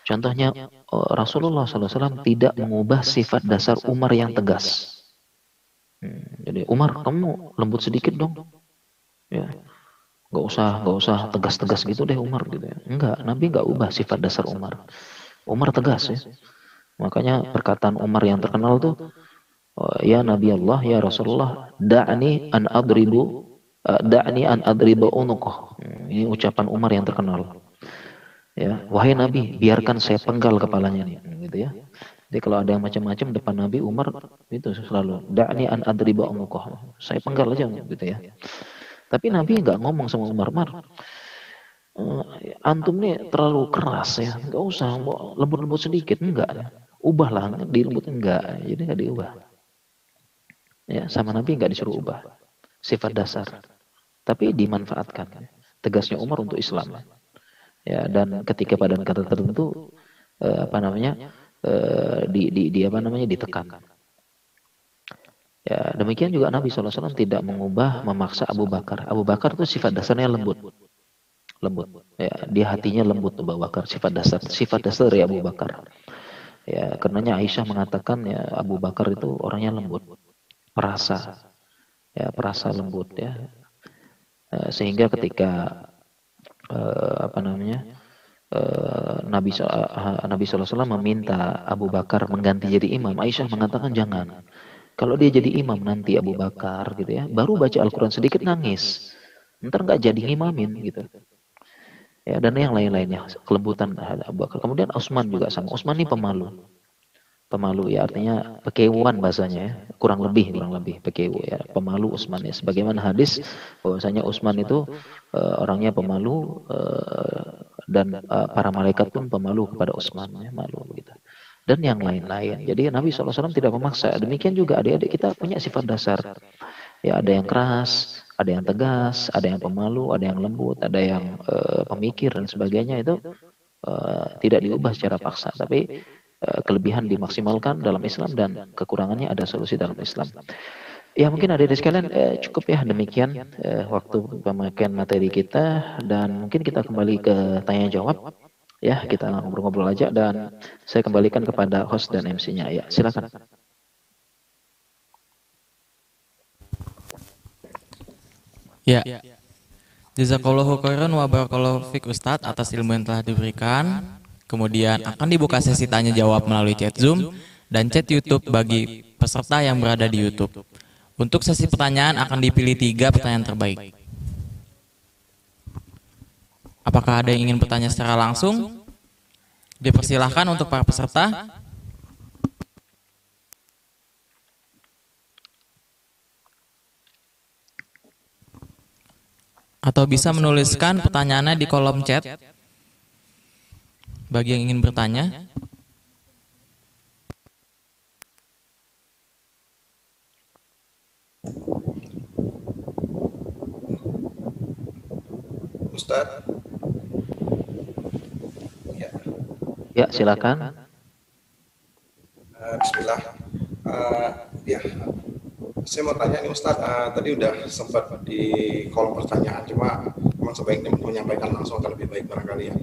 Contohnya Rasulullah SAW tidak mengubah sifat dasar Umar yang tegas. Jadi Umar, kamu lembut sedikit dong, ya nggak usah tegas-tegas gitu deh Umar gitu ya. Enggak, Nabi nggak ubah sifat dasar Umar. Umar tegas ya. Makanya perkataan Umar yang terkenal tuh, ya Nabi Allah, ya Rasulullah, da'ni an adribu unuqah. Ini ucapan Umar yang terkenal. Ya, wahai Nabi, biarkan saya penggal kepalanya nih, gitu ya. Jadi kalau ada yang macam-macam depan Nabi, Umar itu selalu da'ni an adribu unuqah. Saya penggal aja gitu ya. Tapi Nabi nggak ngomong sama Umar, antum nih terlalu keras ya, nggak usah, lembut-lembut sedikit, enggak. Ubahlah, dilembut enggak, jadi nggak diubah. Ya, sama Nabi nggak disuruh ubah sifat dasar, tapi dimanfaatkan. Tegasnya Umar untuk Islam. Ya, dan ketika pada kata tertentu apa namanya ditekan. Ya, demikian juga Nabi SAW tidak mengubah, memaksa Abu Bakar. Abu Bakar itu sifat dasarnya lembut. Lembut. Ya, dia hatinya lembut Abu Bakar, sifat dasar dari Abu Bakar. Ya, karenanya Aisyah mengatakan ya Abu Bakar itu orangnya lembut, perasa, ya perasa lembut ya. Sehingga ketika apa namanya Nabi SAW meminta Abu Bakar mengganti jadi imam, Aisyah mengatakan jangan. Kalau dia jadi imam nanti Abu Bakar gitu ya, baru baca Al-Quran sedikit nangis, ntar nggak jadi ngimamin gitu. Ya, dan yang lain-lainnya kelembutan Abu Bakar. Kemudian Utsman juga sama. Utsman ini pemalu ya artinya pekewuan bahasanya ya, kurang lebih pekewu ya, pemalu Utsman ya. Sebagaimana hadis bahwasanya Utsman itu orangnya pemalu dan para malaikat pun pemalu kepada Utsman ya, malu gitu. Dan yang lain-lain. Jadi Nabi SAW tidak memaksa. Demikian juga adik-adik kita punya sifat dasar. Ya ada yang keras, ada yang tegas, ada yang pemalu, ada yang lembut, ada yang pemikir dan sebagainya itu tidak diubah secara paksa. Tapi kelebihan dimaksimalkan dalam Islam dan kekurangannya ada solusi dalam Islam. Ya mungkin adik-adik sekalian cukup ya demikian waktu pemakaian materi kita dan mungkin kita kembali ke tanya jawab. Ya, kita ngobrol-ngobrol aja dan saya kembalikan kepada host dan MC-nya. Ya, silakan. Ya. Jazakallahu khairan wa barakallahu fik Ustadz atas ilmu yang telah diberikan. Kemudian akan dibuka sesi tanya jawab melalui chat Zoom dan chat YouTube bagi peserta yang berada di YouTube. Untuk sesi pertanyaan akan dipilih 3 pertanyaan terbaik. Apakah ada yang ingin bertanya secara langsung? Dipersilahkan untuk para peserta. Atau bisa menuliskan pertanyaannya di kolom chat. Bagi yang ingin bertanya. Ustadz. Ya, silakan. Bismillah. Ya, saya mau tanya nih Ustadz. Tadi udah sempat di kolom pertanyaan, cuma memang sebaiknya menyampaikan langsung atau lebih baik barangkali ya.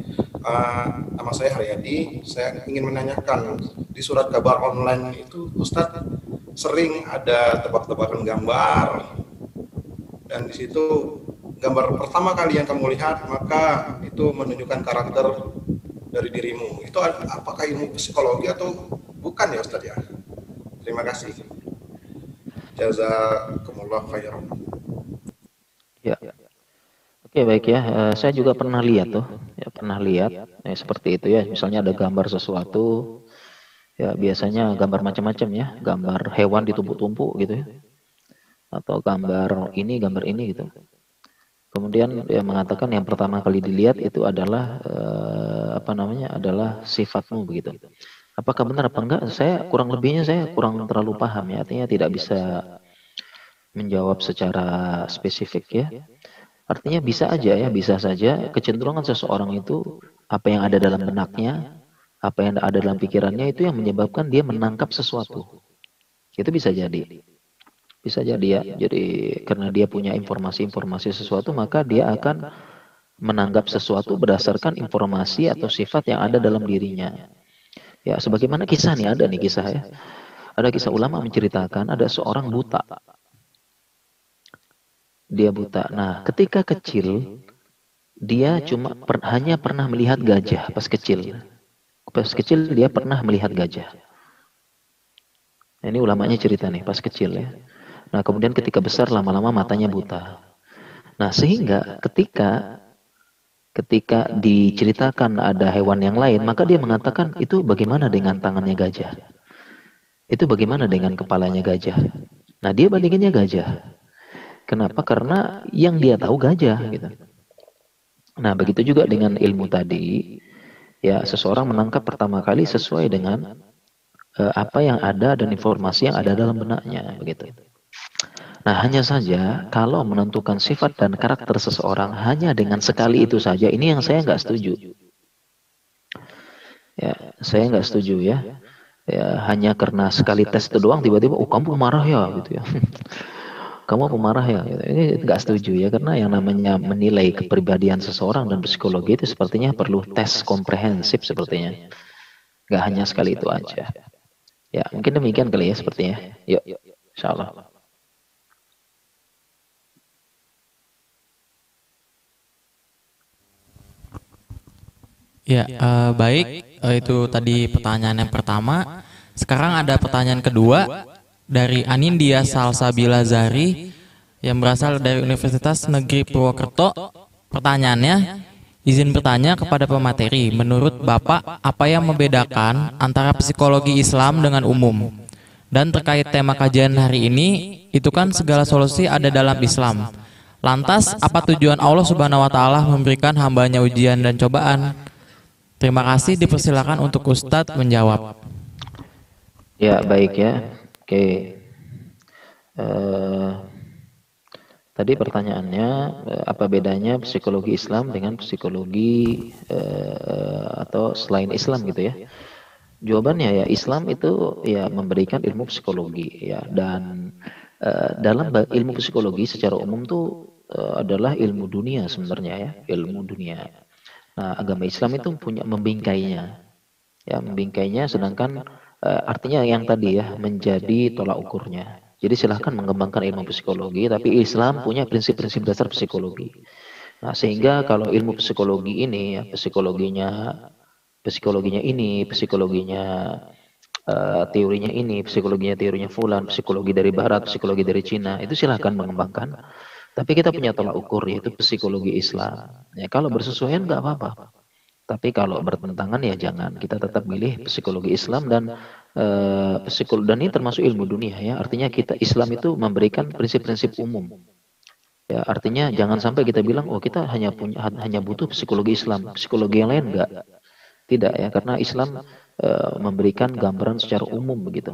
Nama saya Haryadi. Saya ingin menanyakan di surat kabar online itu Ustadz sering ada tebak-tebakan gambar, dan di situ gambar pertama kali yang kamu lihat maka itu menunjukkan karakter dari dirimu. Itu apakah ilmu psikologi atau bukan ya Ustadz ya? Terima kasih. Jazakumullah khairan. Ya. Oke, baik ya. Saya juga pernah lihat tuh. Ya, pernah lihat seperti itu ya. Misalnya ada gambar sesuatu. Ya, biasanya gambar macam-macam ya. Gambar hewan ditumpuk-tumpuk gitu ya. Atau gambar ini gitu. Kemudian dia mengatakan yang pertama kali dilihat itu adalah adalah sifatmu begitu. Apakah benar apa enggak? Saya kurang terlalu paham ya. Artinya tidak bisa menjawab secara spesifik ya. Artinya bisa saja kecenderungan seseorang itu apa yang ada dalam benaknya, apa yang ada dalam pikirannya itu yang menyebabkan dia menangkap sesuatu. Itu bisa jadi. Bisa jadi ya, jadi karena dia punya informasi sesuatu, maka dia akan menanggap sesuatu berdasarkan informasi atau sifat yang ada dalam dirinya. Ya, sebagaimana kisah nih, ada nih kisah ya. Ada kisah ulama menceritakan ada seorang buta. Dia buta. Nah, ketika kecil, dia hanya pernah melihat gajah pas kecil. Pas kecil dia pernah melihat gajah. Nah, ini ulamanya cerita nih, pas kecil ya. Nah, kemudian ketika besar lama-lama matanya buta. Nah, sehingga ketika diceritakan ada hewan yang lain, maka dia mengatakan itu bagaimana dengan tangannya gajah? Itu bagaimana dengan kepalanya gajah? Nah, dia bandinginnya gajah. Kenapa? Karena yang dia tahu gajah gitu. Nah, begitu juga dengan ilmu tadi. Ya, seseorang menangkap pertama kali sesuai dengan apa yang ada dan informasi yang ada dalam benaknya begitu. Nah, hanya saja kalau menentukan sifat dan karakter seseorang hanya dengan sekali itu saja, ini yang saya nggak setuju. Ya, saya nggak setuju ya. Ya, hanya karena sekali tes itu doang tiba-tiba, oh kamu pemarah ya gitu ya. Kamu pemarah ya. Gitu. Ini nggak setuju ya, karena yang namanya menilai kepribadian seseorang dan psikologi itu sepertinya perlu tes komprehensif sepertinya. Nggak hanya sekali itu aja. Ya, mungkin demikian kali ya sepertinya. Yuk, insya Allah. Ya, baik. Itu tadi pertanyaan yang pertama. Sekarang ada pertanyaan kedua dari Anindya Salsabila Zari yang berasal dari Universitas Negeri Purwokerto. Pertanyaannya, izin bertanya kepada pemateri, menurut Bapak, apa yang membedakan antara psikologi Islam dengan umum? Dan terkait tema kajian hari ini, itu kan segala solusi ada dalam Islam. Lantas, apa tujuan Allah Subhanahu wa Ta'ala memberikan hambanya ujian dan cobaan? Terima kasih, dipersilakan untuk Ustadz menjawab. Ya, baik ya. Oke. Tadi pertanyaannya, apa bedanya psikologi Islam dengan psikologi atau selain Islam gitu ya? Jawabannya ya, Islam itu ya memberikan ilmu psikologi ya, dan dalam ilmu psikologi secara umum tuh adalah ilmu dunia sebenarnya ya, ilmu dunia. Nah, agama Islam itu punya membingkainya, ya membingkainya, sedangkan artinya yang tadi ya menjadi tolak ukurnya. Jadi silahkan mengembangkan ilmu psikologi, tapi Islam punya prinsip-prinsip dasar psikologi. Nah, sehingga kalau ilmu psikologi ini ya, psikologinya ini, psikologinya teorinya fulan, psikologi dari barat, psikologi dari Cina, itu silahkan mengembangkan. Tapi kita punya tolak ukur, yaitu psikologi Islam. Ya, kalau bersesuaian nggak apa-apa. Tapi kalau bertentangan ya jangan. Kita tetap milih psikologi Islam, dan dan ini termasuk ilmu dunia ya. Artinya kita Islam itu memberikan prinsip-prinsip umum. Ya, artinya jangan sampai kita bilang oh kita hanya butuh psikologi Islam, psikologi yang lain enggak. Tidak ya, karena Islam memberikan gambaran secara umum begitu.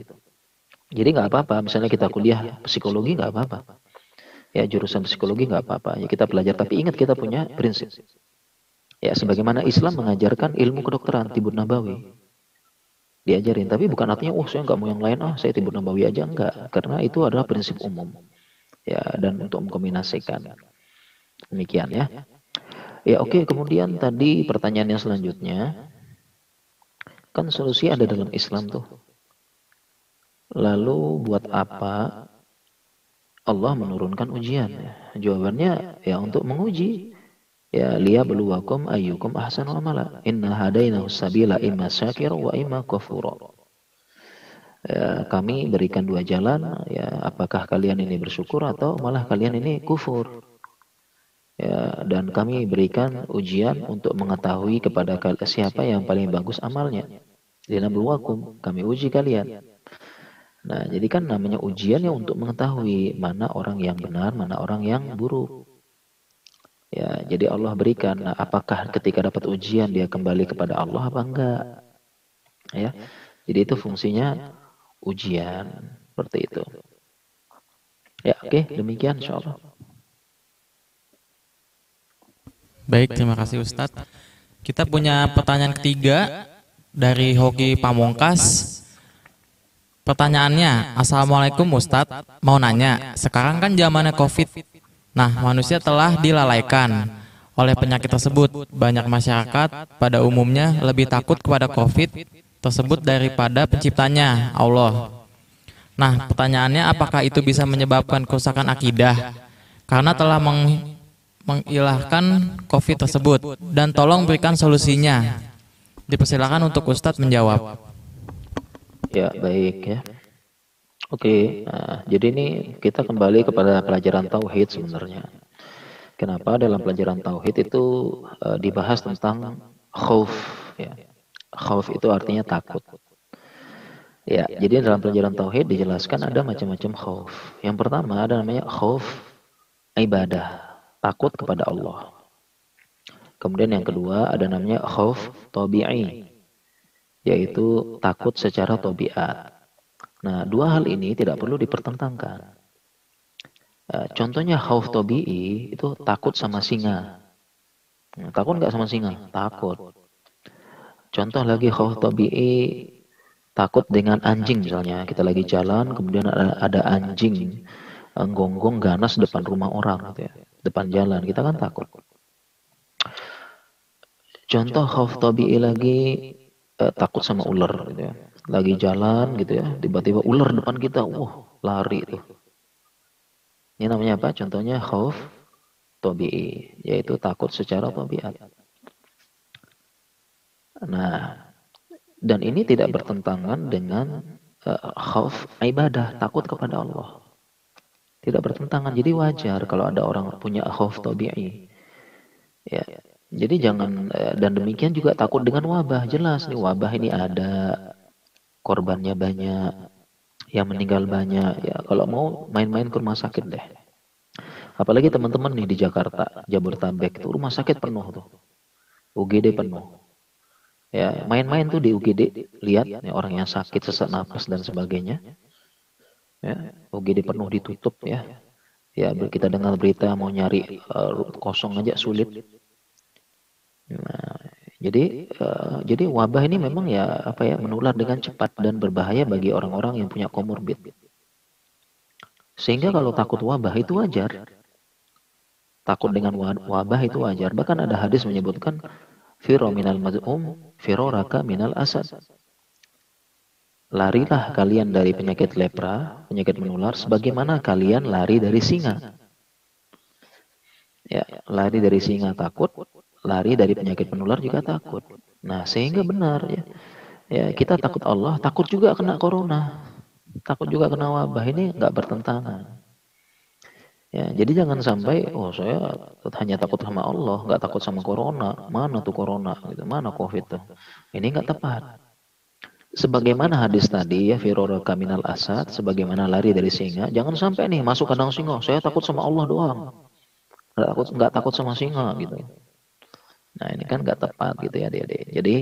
Jadi nggak apa-apa, misalnya kita kuliah psikologi nggak apa-apa. Ya, jurusan psikologi nggak apa-apa. Ya, kita belajar, tapi ingat kita punya prinsip. Ya, sebagaimana Islam mengajarkan ilmu kedokteran, tibun nabawi. Diajarin, tapi bukan artinya, oh saya nggak mau yang lain, saya tibun nabawi aja, enggak. Karena itu adalah prinsip umum. Ya, dan untuk mengkombinasikan. Demikian ya. Ya, oke. Kemudian tadi pertanyaan yang selanjutnya, kan solusi ada dalam Islam tuh. Lalu buat apa Allah menurunkan ujian? Jawabannya ya untuk menguji. Ya, liyabluwakum ayyukum ahsanu amala. Inna hadainahu sabila imma syakira wa imma kafura. Ya, kami berikan dua jalan, ya apakah kalian ini bersyukur atau malah kalian ini kufur. Ya, dan kami berikan ujian untuk mengetahui kepada siapa yang paling bagus amalnya. Linabluwakum, kami uji kalian. Nah, jadi kan namanya ujian ya untuk mengetahui mana orang yang benar, mana orang yang buruk. Ya, jadi Allah berikan. Nah, apakah ketika dapat ujian dia kembali kepada Allah apa enggak? Ya, jadi itu fungsinya ujian seperti itu. Ya, oke, demikian insyaallah. Baik, terima kasih Ustadz. Kita punya pertanyaan ketiga dari Hoki Pamungkas. Pertanyaannya, Assalamualaikum Ustadz, mau nanya, sekarang kan zamannya COVID. Nah, manusia telah dilalaikan oleh penyakit tersebut. Banyak masyarakat pada umumnya lebih takut kepada COVID tersebut daripada penciptanya, Allah. Nah, pertanyaannya, apakah itu bisa menyebabkan kerusakan akidah? Karena telah mengilahkan COVID tersebut. Dan tolong berikan solusinya. Dipersilakan untuk Ustadz menjawab. Ya, baik ya. Oke, nah, jadi ini kita kembali kepada pelajaran tauhid sebenarnya. Kenapa dalam pelajaran tauhid itu dibahas tentang khauf ya. Khauf itu artinya takut. Ya, jadi dalam pelajaran tauhid dijelaskan ada macam-macam khauf. Yang pertama ada namanya khauf ibadah, takut kepada Allah. Kemudian yang kedua ada namanya khauf tabi'i, yaitu takut secara tabiat. Nah, dua hal ini tidak perlu dipertentangkan. Contohnya khauf tabi'i itu takut sama singa. Takut nggak sama singa? Takut. Contoh lagi khauf tabi'i, takut dengan anjing misalnya, kita lagi jalan, kemudian ada anjing gonggong ganas depan rumah orang gitu ya, depan jalan, kita kan takut. Contoh khauf tabi'i lagi, takut sama ular gitu ya. Lagi jalan gitu ya, tiba-tiba ular depan kita, lari tuh. Ini namanya apa? Contohnya khauf tabi'i, yaitu takut secara tabiat. Nah, dan ini tidak bertentangan dengan khauf ibadah, takut kepada Allah. Tidak bertentangan, jadi wajar kalau ada orang punya khauf tabi'i. Ya, jadi jangan, dan demikian juga takut dengan wabah. Jelas nih wabah ini ada, korbannya banyak, yang meninggal banyak. Ya, kalau mau main-main ke rumah sakit deh. Apalagi teman-teman nih di Jakarta, Jabodetabek itu rumah sakit penuh tuh, UGD penuh. Ya, main-main tuh di UGD, lihat ya, orang yang sakit sesak napas dan sebagainya. Ya, UGD penuh ditutup ya. Ya, kita dengar berita mau nyari kosong aja sulit. Nah, jadi wabah ini memang ya menular dengan cepat dan berbahaya bagi orang-orang yang punya komorbid. Sehingga kalau takut wabah itu wajar. Takut dengan wabah itu wajar. Bahkan ada hadis menyebutkan firo minal maz'um firoraka minal asad. Larilah kalian dari penyakit lepra, penyakit menular, sebagaimana kalian lari dari singa. Ya, lari dari singa takut, lari dari penyakit menular juga takut. Nah, sehingga benar ya. Ya, kita takut Allah, takut juga kena corona. Takut juga kena wabah, ini nggak bertentangan. Ya, jadi jangan sampai, saya hanya takut sama Allah, nggak takut sama corona. Mana tuh corona? Gitu. Mana COVID tuh? Ini nggak tepat. Sebagaimana hadis tadi ya, firoraka minal asad, sebagaimana lari dari singa. Jangan sampai nih masuk kandang singa, saya takut sama Allah doang. Nggak takut sama singa gitu. Nah, ini kan nggak tepat gitu ya adik-adik. Jadi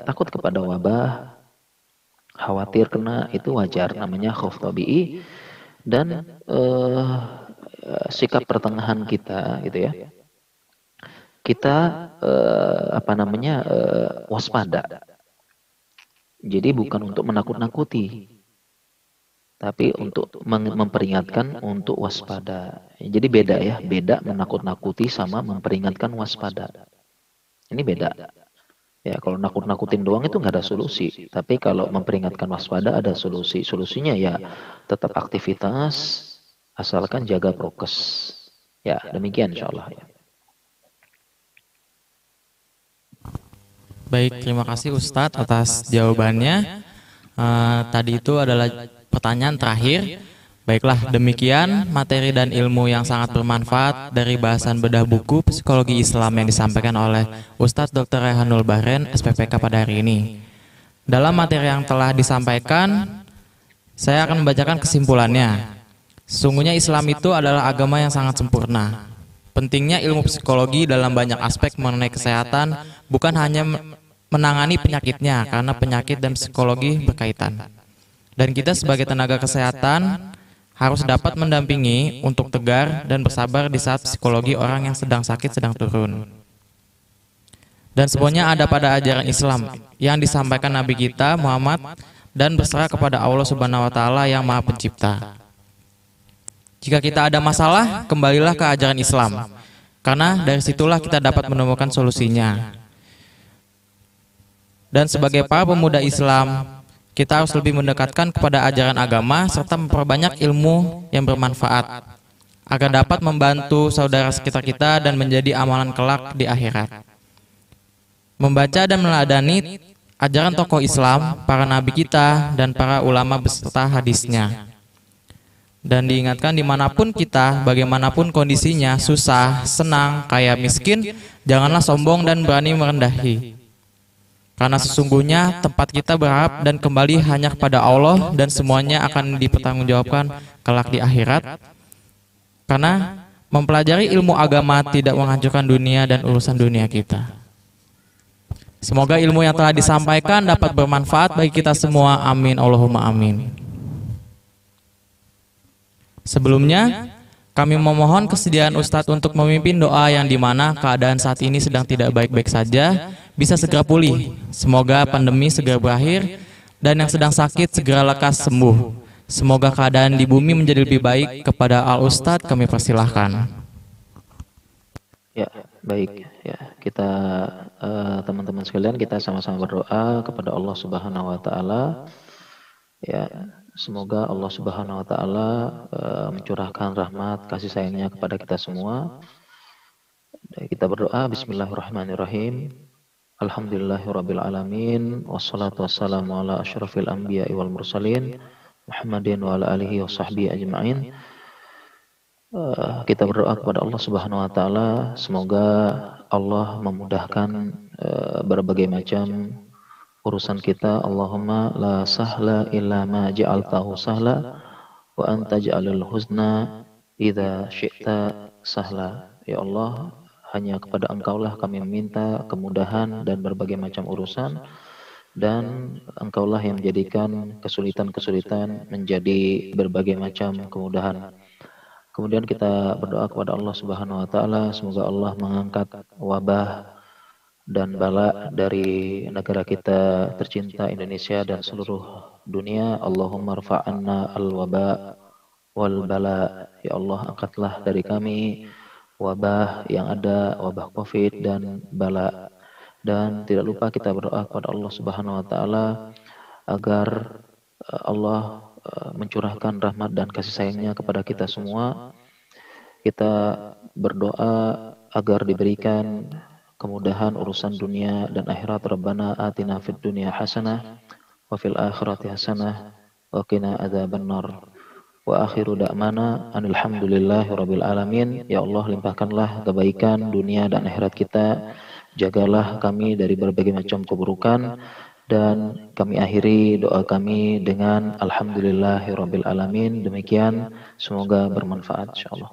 takut kepada wabah, khawatir kena, itu wajar, namanya khauf tabi'i. Dan sikap pertengahan kita gitu ya, kita waspada. Jadi bukan untuk menakut-nakuti, tapi untuk memperingatkan untuk waspada. Jadi beda ya, beda menakut-nakuti sama memperingatkan waspada. Ini beda. Ya, kalau nakut-nakutin doang itu nggak ada solusi. Tapi kalau memperingatkan waspada ada solusi. Solusinya ya tetap aktivitas, asalkan jaga prokes. Ya, demikian insya Allah ya. Baik, terima kasih Ustadz atas jawabannya. Tadi itu adalah pertanyaan terakhir. Baiklah, demikian materi dan ilmu yang sangat bermanfaat dari bahasan bedah buku Psikologi Islam yang disampaikan oleh Ustadz Dr. Raihanul Bahren, SPPK pada hari ini. Dalam materi yang telah disampaikan, saya akan membacakan kesimpulannya. Sesungguhnya Islam itu adalah agama yang sangat sempurna. Pentingnya ilmu psikologi dalam banyak aspek mengenai kesehatan, bukan hanya menangani penyakitnya, karena penyakit dan psikologi berkaitan. Dan kita sebagai tenaga kesehatan harus dapat mendampingi untuk tegar dan bersabar di saat psikologi orang yang sedang sakit sedang turun. Dan semuanya ada pada ajaran Islam yang disampaikan Nabi kita Muhammad dan berserah kepada Allah Subhanahu wa taala yang Maha Pencipta. Jika kita ada masalah, kembalilah ke ajaran Islam. Karena dari situlah kita dapat menemukan solusinya. Dan sebagai para pemuda Islam, kita harus lebih mendekatkan kepada ajaran agama serta memperbanyak ilmu yang bermanfaat agar dapat membantu saudara sekitar kita dan menjadi amalan kelak di akhirat. Membaca dan meneladani ajaran tokoh Islam, para nabi kita, dan para ulama beserta hadisnya. Dan diingatkan dimanapun kita, bagaimanapun kondisinya, susah, senang, kaya, miskin, janganlah sombong dan berani merendahi. Karena sesungguhnya tempat kita berharap dan kembali hanya kepada Allah dan semuanya akan dipertanggungjawabkan kelak di akhirat. Karena mempelajari ilmu agama tidak menghancurkan dunia dan urusan dunia kita. Semoga ilmu yang telah disampaikan dapat bermanfaat bagi kita semua. Amin. Allahumma amin. Sebelumnya, kami memohon kesediaan Ustadz untuk memimpin doa yang dimana keadaan saat ini sedang tidak baik-baik saja, bisa segera pulih. Semoga pandemi segera berakhir dan yang sedang sakit segera lekas sembuh. Semoga keadaan di bumi menjadi lebih baik. Kepada Al Ustadz kami persilahkan. Ya, baik. Ya, kita teman-teman sekalian kita sama-sama berdoa kepada Allah Subhanahu wa taala. Ya, semoga Allah Subhanahu wa taala mencurahkan rahmat kasih sayangnya kepada kita semua. Kita berdoa bismillahirrahmanirrahim. Alhamdulillahirabbil alamin wassalatu wassalamu ala asyrafil anbiya'i wal mursalin Muhammadin wa ala alihi wa sahbihi ajma'in. Kita berdoa kepada Allah Subhanahu wa taala semoga Allah memudahkan berbagai macam urusan kita. Allahumma la sahla illa ma ja'altahu sahla wa anta ja'alul huzna idza syi'ta sahla. Ya Allah, hanya kepada Engkaulah kami meminta kemudahan dan berbagai macam urusan, dan Engkaulah yang menjadikan kesulitan-kesulitan menjadi berbagai macam kemudahan. Kemudian kita berdoa kepada Allah Subhanahu wa taala semoga Allah mengangkat wabah dan bala dari negara kita tercinta Indonesia dan seluruh dunia. Allahumma rfa'anna al-waba wal bala. Ya Allah, angkatlah dari kami wabah yang ada, wabah Covid dan bala. Dan tidak lupa kita berdoa kepada Allah Subhanahu wa taala agar Allah mencurahkan rahmat dan kasih sayangnya kepada kita semua. Kita berdoa agar diberikan kemudahan urusan dunia dan akhirat. Rabbana atina fid dunya hasanah wa fil akhirati hasanah wa qina adzabannar. Wa akhiru da'mana alhamdulillahi rabbil alamin. Ya Allah, limpahkanlah kebaikan dunia dan akhirat kita. Jagalah kami dari berbagai macam keburukan. Dan kami akhiri doa kami dengan alhamdulillahi rabbil alamin. Demikian, semoga bermanfaat insyaallah.